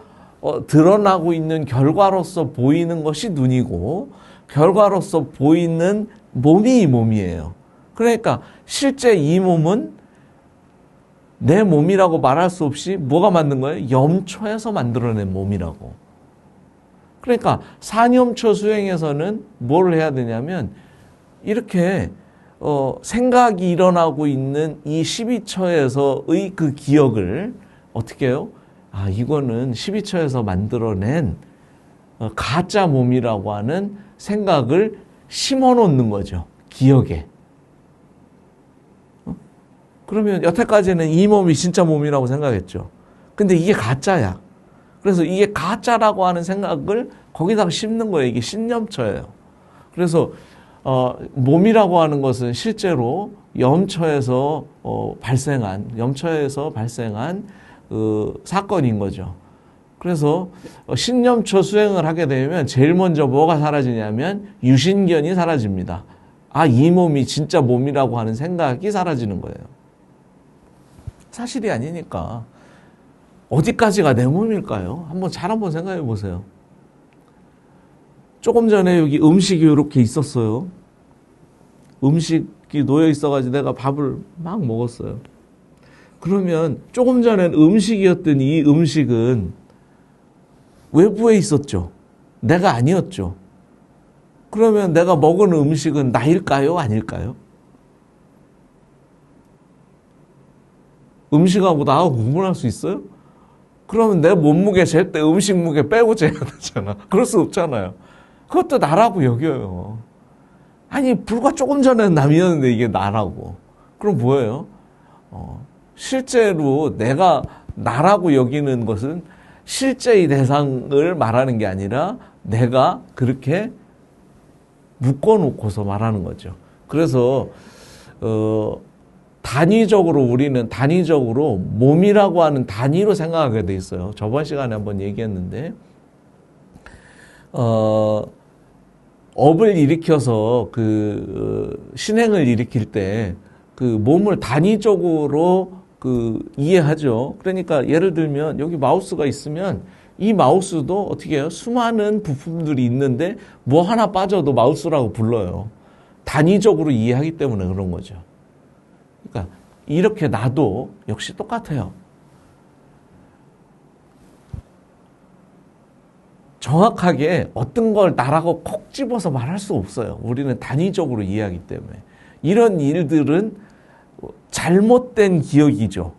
S1: 드러나고 있는 결과로서 보이는 것이 눈이고, 결과로서 보이는 몸이 이 몸이에요. 그러니까 실제 이 몸은 내 몸이라고 말할 수 없이 뭐가 만든 거예요? 염초에서 만들어낸 몸이라고. 그러니까 산염초 수행에서는 뭘 해야 되냐면 이렇게 생각이 일어나고 있는 이 12처에서의 그 기억을 어떻게 해요? 이거는 12처에서 만들어낸 가짜 몸이라고 하는 생각을 심어 놓는 거죠. 기억에. 그러면 여태까지는 이 몸이 진짜 몸이라고 생각했죠. 근데 이게 가짜야. 그래서 이게 가짜라고 하는 생각을 거기다가 심는 거예요. 이게 신염처예요. 그래서 몸이라고 하는 것은 실제로 염처에서 발생한 사건인 거죠. 그래서 신염처 수행을 하게 되면 제일 먼저 뭐가 사라지냐면 유신견이 사라집니다. 이 몸이 진짜 몸이라고 하는 생각이 사라지는 거예요. 사실이 아니니까. 어디까지가 내 몸일까요? 한번 생각해 보세요. 조금 전에 여기 음식이 이렇게 있었어요. 음식이 놓여 있어가지고 내가 밥을 막 먹었어요. 그러면 조금 전엔 음식이었던 이 음식은 외부에 있었죠. 내가 아니었죠. 그러면 내가 먹은 음식은 나일까요? 아닐까요? 음식하고 나하고 구분할 수 있어요? 그러면 내 몸무게 잴 때 음식 무게 빼고 재야 되잖아. 그럴 수 없잖아요. 그것도 나라고 여겨요. 불과 조금 전에는 남이었는데 이게 나라고. 그럼 뭐예요? 실제로 내가 나라고 여기는 것은 실제의 대상을 말하는 게 아니라 내가 그렇게 묶어놓고서 말하는 거죠. 그래서 우리는 단위적으로 몸이라고 하는 단위로 생각하게 돼 있어요. 저번 시간에 한번 얘기했는데 업을 일으켜서 신행을 일으킬 때 그 몸을 단위적으로 이해하죠. 그러니까 예를 들면 여기 마우스가 있으면 이 마우스도 어떻게 해요? 수많은 부품들이 있는데 뭐 하나 빠져도 마우스라고 불러요. 단위적으로 이해하기 때문에 그런 거죠. 그러니까 이렇게 나도 역시 똑같아요. 정확하게 어떤 걸 나라고 콕 집어서 말할 수 없어요. 우리는 단위적으로 이해하기 때문에. 이런 일들은 잘못된 기억이죠.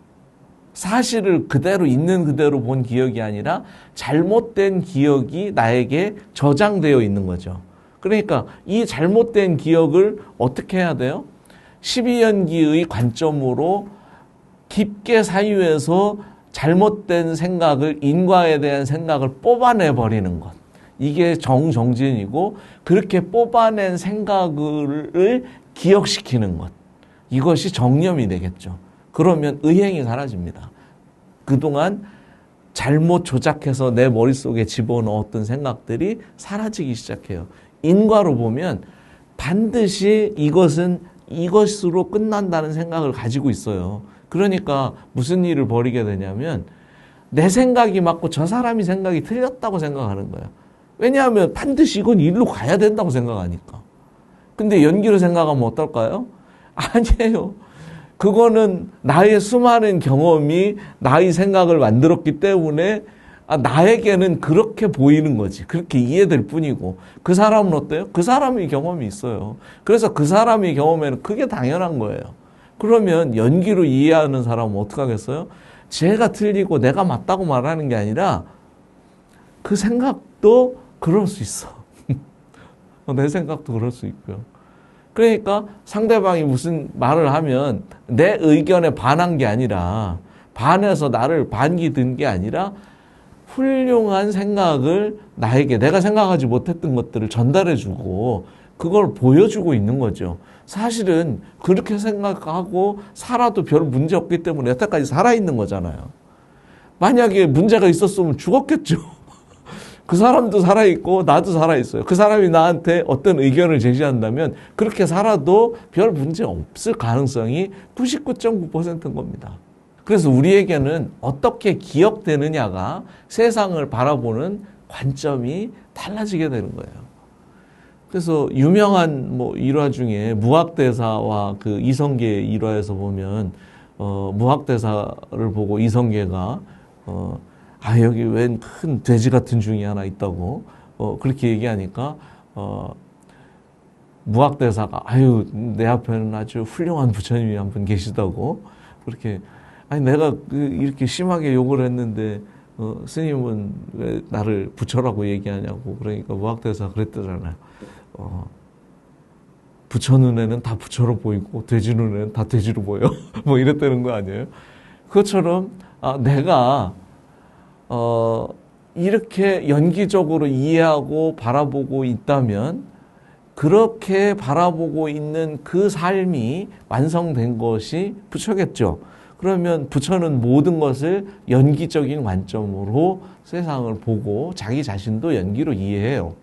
S1: 사실을 그대로 있는 그대로 본 기억이 아니라 잘못된 기억이 나에게 저장되어 있는 거죠. 그러니까 이 잘못된 기억을 어떻게 해야 돼요? 12연기의 관점으로 깊게 사유해서 잘못된 생각을, 인과에 대한 생각을 뽑아내 버리는 것. 이게 정정진이고, 그렇게 뽑아낸 생각을 기억시키는 것. 이것이 정념이 되겠죠. 그러면 의행이 사라집니다. 그동안 잘못 조작해서 내 머릿속에 집어넣었던 생각들이 사라지기 시작해요. 인과로 보면 반드시 이것은 이것으로 끝난다는 생각을 가지고 있어요. 그러니까 무슨 일을 벌이게 되냐면 내 생각이 맞고 저 사람이 생각이 틀렸다고 생각하는 거예요. 왜냐하면 반드시 이건 일로 가야 된다고 생각하니까. 근데 연기로 생각하면 어떨까요? 아니에요. 그거는 나의 수많은 경험이 나의 생각을 만들었기 때문에 나에게는 그렇게 보이는 거지. 그렇게 이해될 뿐이고. 그 사람은 어때요? 그 사람의 경험이 있어요. 그래서 그 사람의 경험에는 그게 당연한 거예요. 그러면 연기로 이해하는 사람은 어떡하겠어요? 제가 틀리고 내가 맞다고 말하는 게 아니라 그 생각도 그럴 수 있어. 내 생각도 그럴 수 있고요. 그러니까 상대방이 무슨 말을 하면 내 의견에 반한 게 아니라, 반해서 나를 반기든 게 아니라 훌륭한 생각을 나에게, 내가 생각하지 못했던 것들을 전달해주고 그걸 보여주고 있는 거죠. 사실은 그렇게 생각하고 살아도 별 문제 없기 때문에 여태까지 살아있는 거잖아요. 만약에 문제가 있었으면 죽었겠죠. 그 사람도 살아있고 나도 살아있어요. 그 사람이 나한테 어떤 의견을 제시한다면 그렇게 살아도 별 문제 없을 가능성이 99.9%인 겁니다. 그래서 우리에게는 어떻게 기억되느냐가 세상을 바라보는 관점이 달라지게 되는 거예요. 그래서 유명한 일화 중에 무학대사와 그 이성계 일화에서 보면 무학대사를 보고 이성계가 여기 웬 큰 돼지 같은 중이 하나 있다고 그렇게 얘기하니까 무학대사가 내 앞에는 아주 훌륭한 부처님이 한 분 계시다고 그렇게 내가 이렇게 심하게 욕을 했는데 스님은 왜 나를 부처라고 얘기하냐고. 그러니까 무학대사가 그랬다잖아요. 부처 눈에는 다 부처로 보이고 돼지 눈에는 다 돼지로 보여. 이랬다는 거 아니에요? 그것처럼 내가 이렇게 연기적으로 이해하고 바라보고 있다면 그렇게 바라보고 있는 그 삶이 완성된 것이 부처겠죠. 그러면 부처는 모든 것을 연기적인 관점으로 세상을 보고 자기 자신도 연기로 이해해요.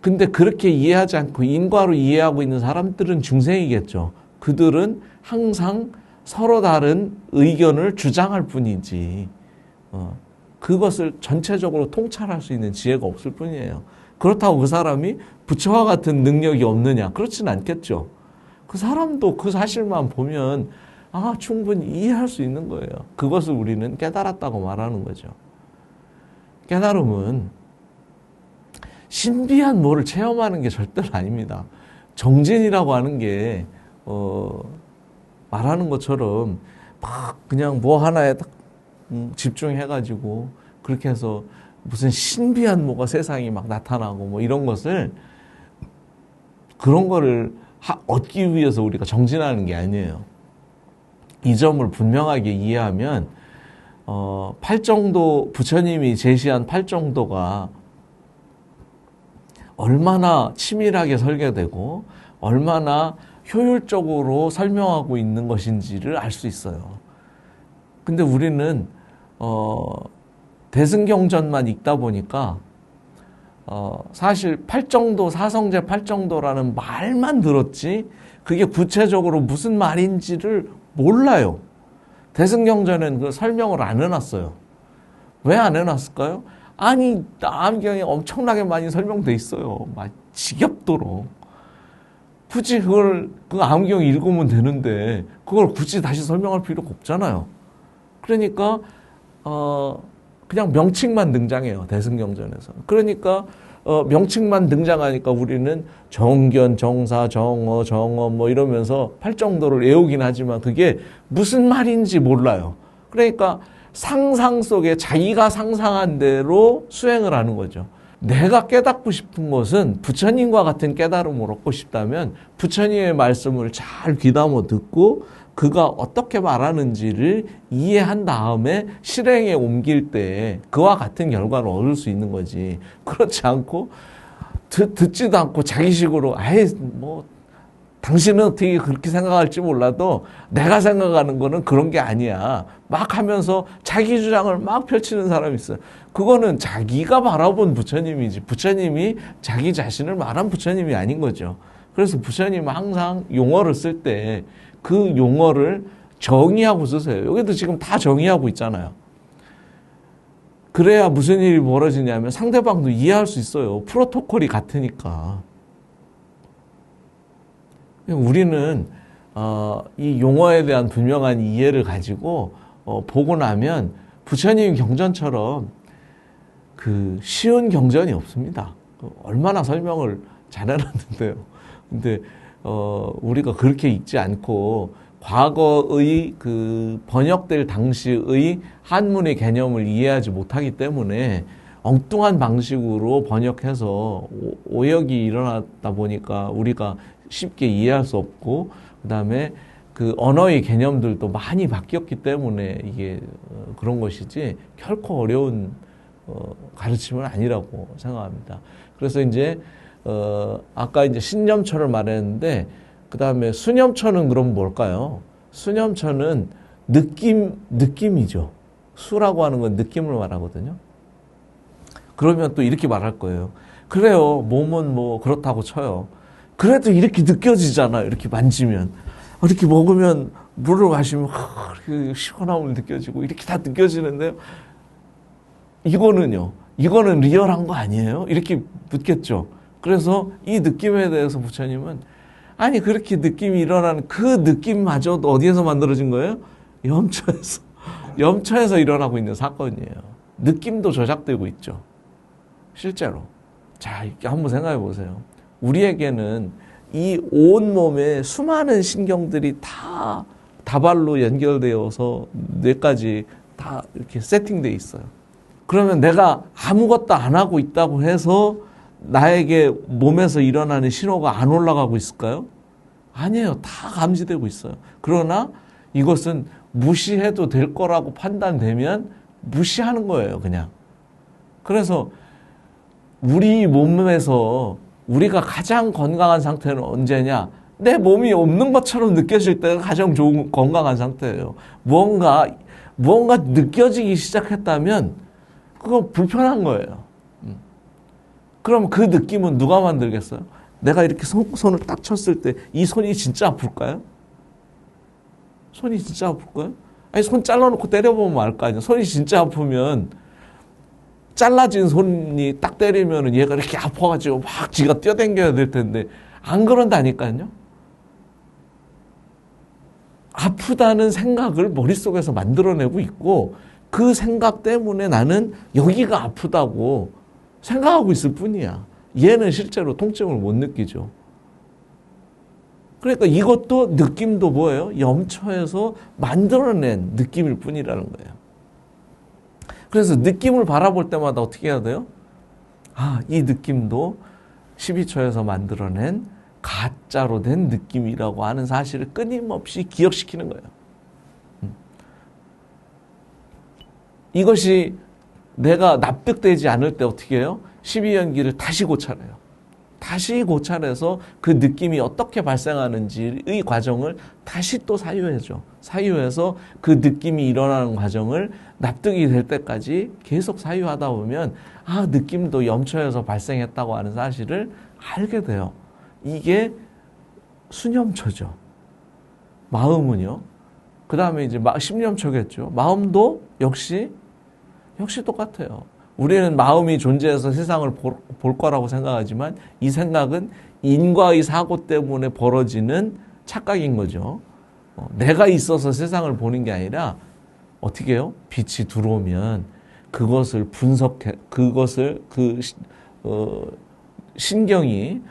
S1: 근데 그렇게 이해하지 않고 인과로 이해하고 있는 사람들은 중생이겠죠. 그들은 항상 서로 다른 의견을 주장할 뿐이지 그것을 전체적으로 통찰할 수 있는 지혜가 없을 뿐이에요. 그렇다고 그 사람이 부처와 같은 능력이 없느냐? 그렇지는 않겠죠. 그 사람도 그 사실만 보면 충분히 이해할 수 있는 거예요. 그것을 우리는 깨달았다고 말하는 거죠. 깨달음은 신비한 뭐를 체험하는 게 절대로 아닙니다. 정진이라고 하는 게 말하는 것처럼 막 그냥 뭐 하나에 딱 집중해가지고 그렇게 해서 무슨 신비한 뭐가 세상이 막 나타나고 이런 것을 그런 거를 얻기 위해서 우리가 정진하는 게 아니에요. 이 점을 분명하게 이해하면 팔정도 부처님이 제시한 팔정도가 얼마나 치밀하게 설계되고 얼마나 효율적으로 설명하고 있는 것인지를 알 수 있어요. 근데 우리는 대승경전만 읽다 보니까 사실 팔정도, 사성제 팔정도라는 말만 들었지 그게 구체적으로 무슨 말인지를 몰라요. 대승경전은 그 설명을 안 해놨어요. 왜 안 해놨을까요? 아니, 암경에 엄청나게 많이 설명돼 있어요. 막 지겹도록. 굳이 그 암경 읽으면 되는데, 그걸 굳이 다시 설명할 필요가 없잖아요. 그러니까, 그냥 명칭만 등장해요. 대승경전에서. 그러니까, 명칭만 등장하니까 우리는 정견, 정사, 정어, 정어 뭐 이러면서 팔정도를 외우긴 하지만 그게 무슨 말인지 몰라요. 그러니까 상상 속에 자기가 상상한 대로 수행을 하는 거죠. 내가 깨닫고 싶은 것은 부처님과 같은 깨달음을 얻고 싶다면 부처님의 말씀을 잘 귀담아 듣고 그가 어떻게 말하는지를 이해한 다음에 실행에 옮길 때 그와 같은 결과를 얻을 수 있는 거지. 그렇지 않고 듣지도 않고 자기식으로 아예 뭐 당신은 어떻게 그렇게 생각할지 몰라도 내가 생각하는 거는 그런 게 아니야. 막 하면서 자기 주장을 막 펼치는 사람이 있어요. 그거는 자기가 바라본 부처님이지 부처님이 자기 자신을 말한 부처님이 아닌 거죠. 그래서 부처님은 항상 용어를 쓸 때 그 용어를 정의하고 쓰세요. 여기도 지금 다 정의하고 있잖아요. 그래야 무슨 일이 벌어지냐면 상대방도 이해할 수 있어요. 프로토콜이 같으니까. 우리는 이 용어에 대한 분명한 이해를 가지고 보고 나면 부처님 경전처럼 그 쉬운 경전이 없습니다. 얼마나 설명을 잘해놨는데요. 근데 우리가 그렇게 읽지 않고 과거의 그 번역될 당시의 한문의 개념을 이해하지 못하기 때문에 엉뚱한 방식으로 번역해서 오역이 일어났다 보니까 우리가 쉽게 이해할 수 없고 그다음에 그 언어의 개념들도 많이 바뀌었기 때문에 이게 그런 것이지 결코 어려운 가르침은 아니라고 생각합니다. 그래서 이제 아까 이제 신념처를 말했는데 그다음에 수념처는 그럼 뭘까요? 수념처는 느낌이죠. 수라고 하는 건 느낌을 말하거든요. 그러면 또 이렇게 말할 거예요. 그래요. 몸은 뭐 그렇다고 쳐요. 그래도 이렇게 느껴지잖아요. 이렇게 만지면. 이렇게 먹으면 물을 마시면 이렇게 시원함을 느껴지고 이렇게 다 느껴지는데요. 이거는 리얼한 거 아니에요? 이렇게 묻겠죠. 그래서 이 느낌에 대해서 부처님은 아니 그렇게 느낌이 일어나는 그 느낌마저도 어디에서 만들어진 거예요? 염처에서 일어나고 있는 사건이에요. 느낌도 조작되고 있죠. 실제로. 자, 이렇게 한번 생각해 보세요. 우리에게는 이 온몸에 수많은 신경들이 다 다발로 연결되어서 뇌까지 다 이렇게 세팅되어 있어요. 그러면 내가 아무것도 안 하고 있다고 해서 나에게 몸에서 일어나는 신호가 안 올라가고 있을까요? 아니에요. 다 감지되고 있어요. 그러나 이것은 무시해도 될 거라고 판단되면 무시하는 거예요, 그냥. 그래서 우리 몸에서 우리가 가장 건강한 상태는 언제냐? 내 몸이 없는 것처럼 느껴질 때가 가장 좋은 건강한 상태예요. 무언가 느껴지기 시작했다면 그건 불편한 거예요. 그럼 그 느낌은 누가 만들겠어요? 내가 이렇게 손을 딱 쳤을 때 이 손이 진짜 아플까요? 손이 진짜 아플까요? 아니 손 잘라놓고 때려보면 알 거 아니에요. 손이 진짜 아프면 잘라진 손이 딱 때리면 얘가 이렇게 아파가지고 막 지가 뛰어댕겨야 될 텐데 안 그런다니까요. 아프다는 생각을 머릿속에서 만들어내고 있고 그 생각 때문에 나는 여기가 아프다고 생각하고 있을 뿐이야. 얘는 실제로 통증을 못 느끼죠. 그러니까 이것도 느낌도 뭐예요? 염처에서 만들어낸 느낌일 뿐이라는 거예요. 그래서 느낌을 바라볼 때마다 어떻게 해야 돼요? 이 느낌도 12초에서 만들어낸 가짜로 된 느낌이라고 하는 사실을 끊임없이 기억시키는 거예요. 이것이 내가 납득되지 않을 때 어떻게 해요? 12연기를 다시 고찰해요. 다시 고찰해서 그 느낌이 어떻게 발생하는지의 과정을 다시 또 사유해줘. 사유해서 그 느낌이 일어나는 과정을 납득이 될 때까지 계속 사유하다 보면 느낌도 염처에서 발생했다고 하는 사실을 알게 돼요. 이게 수념처죠. 마음은요. 그 다음에 이제 십념처겠죠. 마음도 역시 똑같아요. 우리는 마음이 존재해서 세상을 볼 거라고 생각하지만 이 생각은 인과의 사고 때문에 벌어지는 착각인 거죠. 내가 있어서 세상을 보는 게 아니라 어떻게 해요? 빛이 들어오면 그것을 분석해, 그것을 시신경이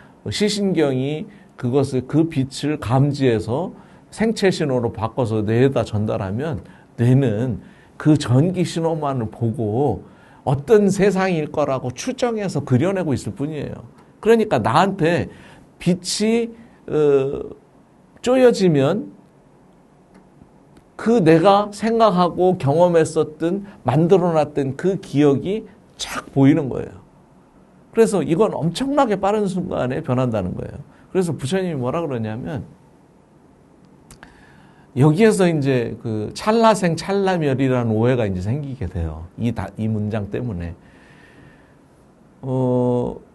S1: 그것을 그 빛을 감지해서 생체 신호로 바꿔서 뇌에다 전달하면 뇌는 그 전기 신호만을 보고 어떤 세상일 거라고 추정해서 그려내고 있을 뿐이에요. 그러니까 나한테 빛이 쪼여지면 그 내가 생각하고 경험했었던 만들어놨던 그 기억이 쫙 보이는 거예요. 그래서 이건 엄청나게 빠른 순간에 변한다는 거예요. 그래서 부처님이 뭐라 그러냐면 여기에서 이제 그 찰나생 찰나멸이라는 오해가 이제 생기게 돼요. 이 문장 때문에.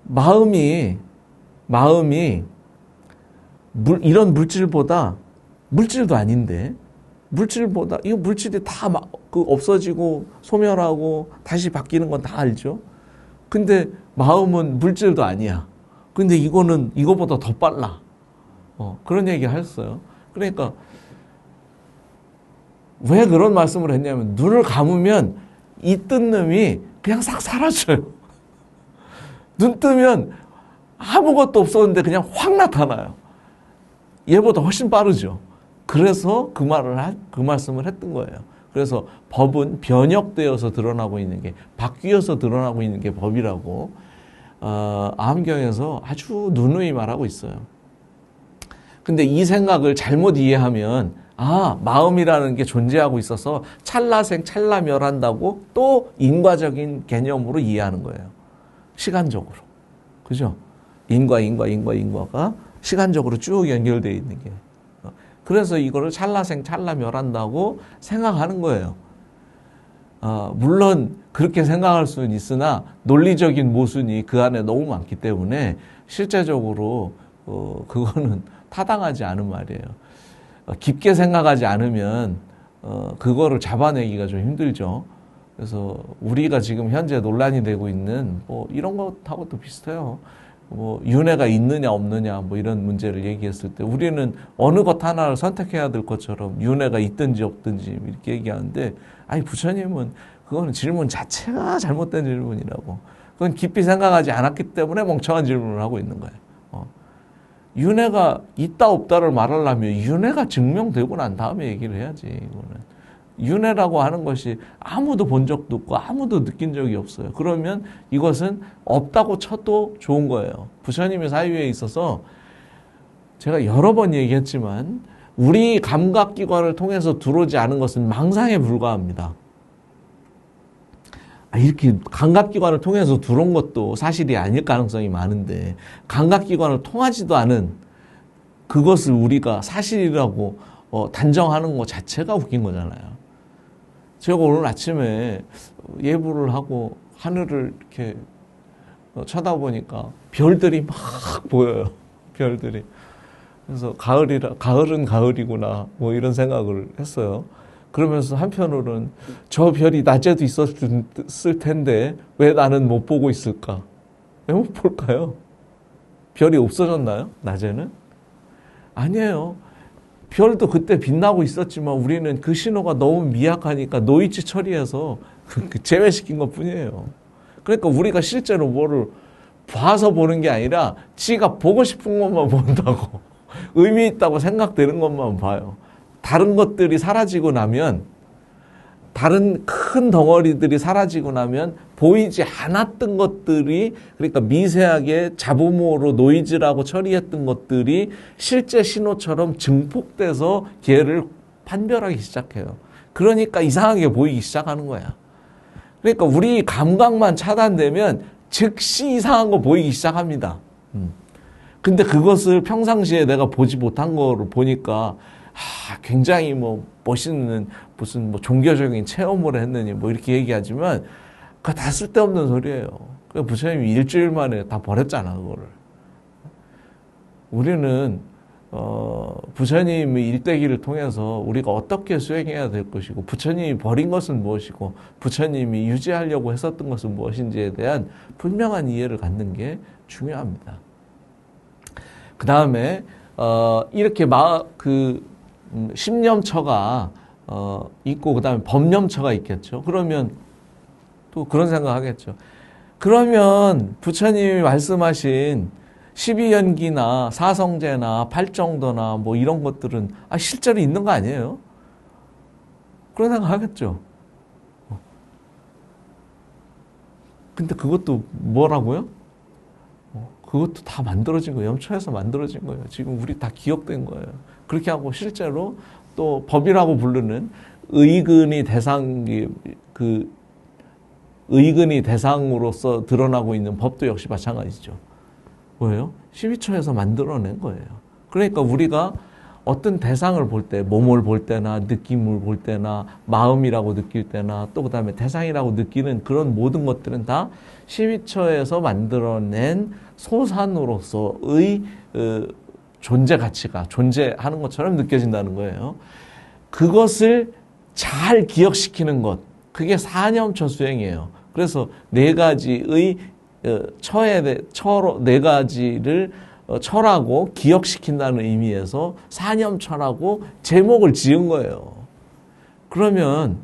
S1: 마음이 이런 물질도 아닌데, 이거 물질이 다 없어지고 소멸하고 다시 바뀌는 건 다 알죠? 근데 마음은 물질도 아니야. 근데 이거는 이거보다 더 빨라. 그런 얘기 하셨어요. 그러니까, 왜 그런 말씀을 했냐면, 눈을 감으면 이 뜬 놈이 그냥 싹 사라져요. 눈 뜨면 아무것도 없었는데 그냥 확 나타나요. 얘보다 훨씬 빠르죠. 그래서 그 말씀을 했던 거예요. 그래서 법은 변혁되어서 드러나고 있는 게, 바뀌어서 드러나고 있는 게 법이라고, 암경에서 아주 누누이 말하고 있어요. 근데 이 생각을 잘못 이해하면, 마음이라는 게 존재하고 있어서 찰나생 찰나멸한다고 또 인과적인 개념으로 이해하는 거예요. 시간적으로. 그죠? 인과가 시간적으로 쭉 연결되어 있는 게. 그래서 이거를 찰나생 찰나멸한다고 생각하는 거예요. 물론 그렇게 생각할 수는 있으나 논리적인 모순이 그 안에 너무 많기 때문에 실제적으로 그거는 타당하지 않은 말이에요. 깊게 생각하지 않으면 그거를 잡아내기가 좀 힘들죠. 그래서 우리가 지금 현재 논란이 되고 있는 뭐 이런 것하고도 비슷해요. 뭐 윤회가 있느냐 없느냐 뭐 이런 문제를 얘기했을 때 우리는 어느 것 하나를 선택해야 될 것처럼 윤회가 있든지 없든지 이렇게 얘기하는데, 아니 부처님은 그거는 질문 자체가 잘못된 질문이라고, 그건 깊이 생각하지 않았기 때문에 멍청한 질문을 하고 있는 거예요. 윤회가 있다 없다를 말하려면 윤회가 증명되고 난 다음에 얘기를 해야지. 이거는 윤회라고 하는 것이 아무도 본 적도 없고 아무도 느낀 적이 없어요. 그러면 이것은 없다고 쳐도 좋은 거예요. 부처님의 사유에 있어서 제가 여러 번 얘기했지만 우리 감각기관을 통해서 들어오지 않은 것은 망상에 불과합니다. 이렇게 감각기관을 통해서 들어온 것도 사실이 아닐 가능성이 많은데, 감각기관을 통하지도 않은 그것을 우리가 사실이라고 단정하는 것 자체가 웃긴 거잖아요. 제가 오늘 아침에 예불을 하고 하늘을 이렇게 쳐다보니까 별들이 막 보여요. 별들이. 그래서 가을은 가을이구나 뭐 이런 생각을 했어요. 그러면서 한편으로는 저 별이 낮에도 있었을 텐데 왜 나는 못 보고 있을까? 왜 못 볼까요? 별이 없어졌나요? 낮에는? 아니에요. 별도 그때 빛나고 있었지만 우리는 그 신호가 너무 미약하니까 노이즈 처리해서 제외시킨 것 뿐이에요. 그러니까 우리가 실제로 뭐를 봐서 보는 게 아니라 지가 보고 싶은 것만 본다고, 의미 있다고 생각되는 것만 봐요. 다른 것들이 사라지고 나면, 다른 큰 덩어리들이 사라지고 나면 보이지 않았던 것들이, 그러니까 미세하게 잡음으로 노이즈라고 처리했던 것들이 실제 신호처럼 증폭돼서 걔를 판별하기 시작해요. 그러니까 이상하게 보이기 시작하는 거야. 그러니까 우리 감각만 차단되면 즉시 이상한 거 보이기 시작합니다. 근데 그것을 평상시에 내가 보지 못한 거를 보니까 굉장히 뭐 멋있는 무슨 뭐 종교적인 체험을 했느니 뭐 이렇게 얘기하지만 그거 다 쓸데없는 소리예요. 그 부처님이 일주일 만에 다 버렸잖아, 그거를. 우리는 부처님의 일대기를 통해서 우리가 어떻게 수행해야 될 것이고, 부처님이 버린 것은 무엇이고, 부처님이 유지하려고 했었던 것은 무엇인지에 대한 분명한 이해를 갖는 게 중요합니다. 그 다음에 이렇게 심념처가 있고, 그 다음에 법념처가 있겠죠. 그러면 또 그런 생각 하겠죠. 그러면 부처님이 말씀하신 12연기나 사성제나 팔정도나 뭐 이런 것들은 실제로 있는 거 아니에요? 그런 생각 하겠죠. 근데 그것도 뭐라고요? 그것도 다 만들어진 거예요. 염초에서 만들어진 거예요. 지금 우리 다 기억된 거예요. 그렇게 하고 실제로 또 법이라고 부르는 의근이 의근이 대상으로서 드러나고 있는 법도 역시 마찬가지죠. 뭐예요? 12초에서 만들어낸 거예요. 그러니까 우리가 어떤 대상을 볼 때, 몸을 볼 때나 느낌을 볼 때나 마음이라고 느낄 때나 또 그 다음에 대상이라고 느끼는 그런 모든 것들은 다 12초에서 만들어낸 소산으로서의 존재 가치가 존재하는 것처럼 느껴진다는 거예요. 그것을 잘 기억시키는 것, 그게 사념처 수행이에요. 그래서 네 가지의 네 가지를 철하고 기억시킨다는 의미에서 사념철하고 제목을 지은 거예요. 그러면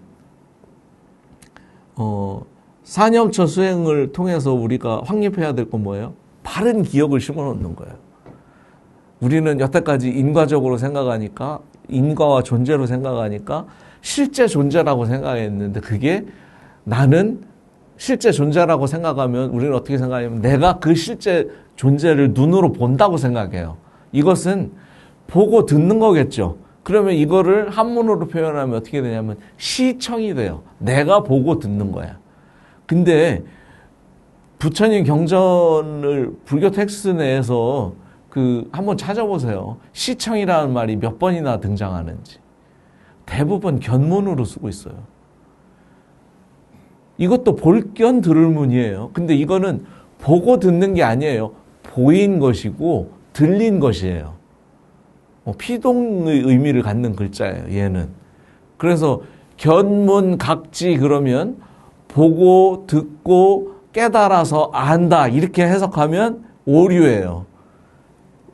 S1: 사념처 수행을 통해서 우리가 확립해야 될 건 뭐예요? 바른 기억을 심어놓는 거예요. 우리는 여태까지 인과적으로 생각하니까, 인과와 존재로 생각하니까 실제 존재라고 생각했는데, 그게 나는 실제 존재라고 생각하면 우리는 어떻게 생각하냐면 내가 그 실제 존재를 눈으로 본다고 생각해요. 이것은 보고 듣는 거겠죠. 그러면 이거를 한문으로 표현하면 어떻게 되냐면 시청이 돼요. 내가 보고 듣는 거야. 근데 부처님 경전을 불교 텍스트 내에서 한번 찾아보세요. 시청이라는 말이 몇 번이나 등장하는지. 대부분 견문으로 쓰고 있어요. 이것도 볼견 들을문이에요. 근데 이거는 보고 듣는 게 아니에요. 보인 것이고 들린 것이에요. 피동의 의미를 갖는 글자예요, 얘는. 그래서 견문 각지 그러면 보고 듣고 깨달아서 안다 이렇게 해석하면 오류예요.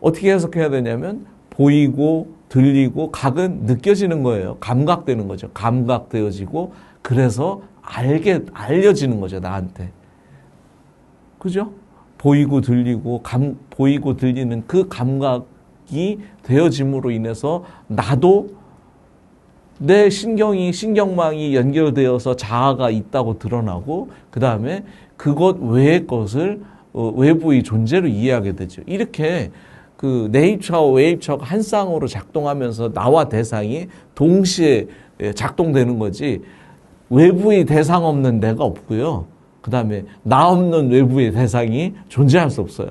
S1: 어떻게 해석해야 되냐면 보이고 들리고 각은 느껴지는 거예요. 감각되는 거죠. 감각되어지고 그래서 알려지는 거죠, 나한테. 그죠? 보이고 들리고 보이고 들리는 그 감각이 되어짐으로 인해서 나도 내 신경망이 연결되어서 자아가 있다고 드러나고, 그 다음에 그것 외의 것을 외부의 존재로 이해하게 되죠. 이렇게 네이처와 웨이처가 한 쌍으로 작동하면서 나와 대상이 동시에 작동되는 거지, 외부의 대상 없는 내가 없고요. 그 다음에 나 없는 외부의 대상이 존재할 수 없어요.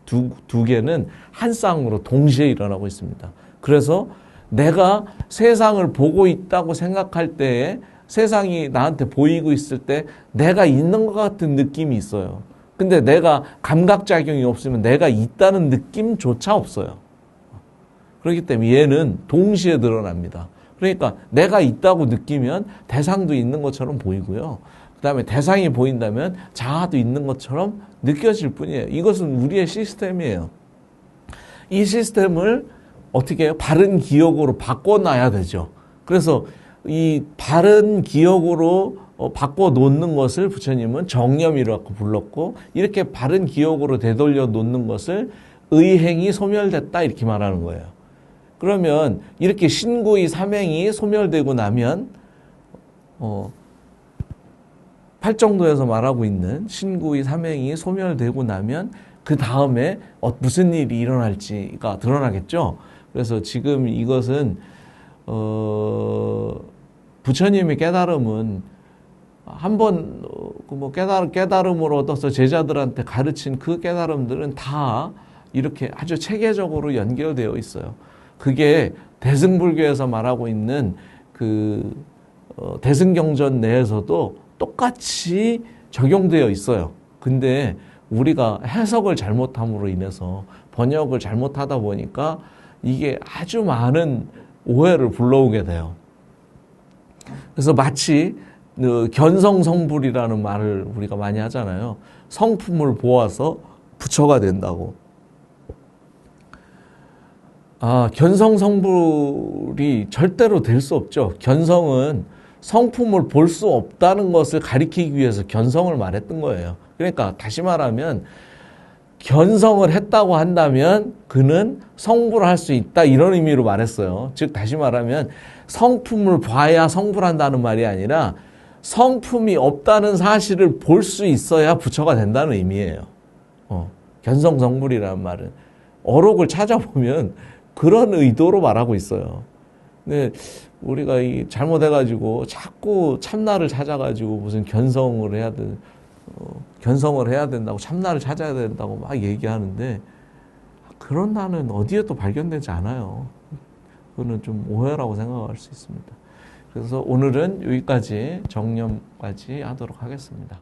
S1: 두 개는 한 쌍으로 동시에 일어나고 있습니다. 그래서 내가 세상을 보고 있다고 생각할 때에, 세상이 나한테 보이고 있을 때 내가 있는 것 같은 느낌이 있어요. 근데 내가 감각작용이 없으면 내가 있다는 느낌조차 없어요. 그렇기 때문에 얘는 동시에 드러납니다. 그러니까 내가 있다고 느끼면 대상도 있는 것처럼 보이고요. 그 다음에 대상이 보인다면 자아도 있는 것처럼 느껴질 뿐이에요. 이것은 우리의 시스템이에요. 이 시스템을 어떻게 해요? 바른 기억으로 바꿔놔야 되죠. 그래서 이 바른 기억으로 바꿔놓는 것을 부처님은 정념이라고 불렀고, 이렇게 바른 기억으로 되돌려 놓는 것을 의행이 소멸됐다 이렇게 말하는 거예요. 그러면 이렇게 신구의 삼행이 소멸되고 나면 팔정도에서 말하고 있는 신구의 삼행이 소멸되고 나면 그 다음에 무슨 일이 일어날지가 드러나겠죠. 그래서 지금 이것은 부처님의 깨달음은 한번 깨달음을 얻어서 제자들한테 가르친 그 깨달음들은 다 이렇게 아주 체계적으로 연결되어 있어요. 그게 대승불교에서 말하고 있는 대승경전 내에서도 똑같이 적용되어 있어요. 근데 우리가 해석을 잘못함으로 인해서, 번역을 잘못하다 보니까 이게 아주 많은 오해를 불러오게 돼요. 그래서 마치 견성성불이라는 말을 우리가 많이 하잖아요. 성품을 보아서 부처가 된다고. 견성성불이 절대로 될 수 없죠. 견성은 성품을 볼 수 없다는 것을 가리키기 위해서 견성을 말했던 거예요. 그러니까 다시 말하면 견성을 했다고 한다면 그는 성불할 수 있다, 이런 의미로 말했어요. 즉 다시 말하면 성품을 봐야 성불한다는 말이 아니라 성품이 없다는 사실을 볼 수 있어야 부처가 된다는 의미예요. 견성성불이라는 말은 어록을 찾아보면 그런 의도로 말하고 있어요. 근데 우리가 잘못해가지고 자꾸 참나를 찾아가지고 무슨 견성을 해야 된다고, 참나를 찾아야 된다고 막 얘기하는데 그런 나는 어디에도 발견되지 않아요. 그거는 좀 오해라고 생각할 수 있습니다. 그래서 오늘은 여기까지 정념까지 하도록 하겠습니다.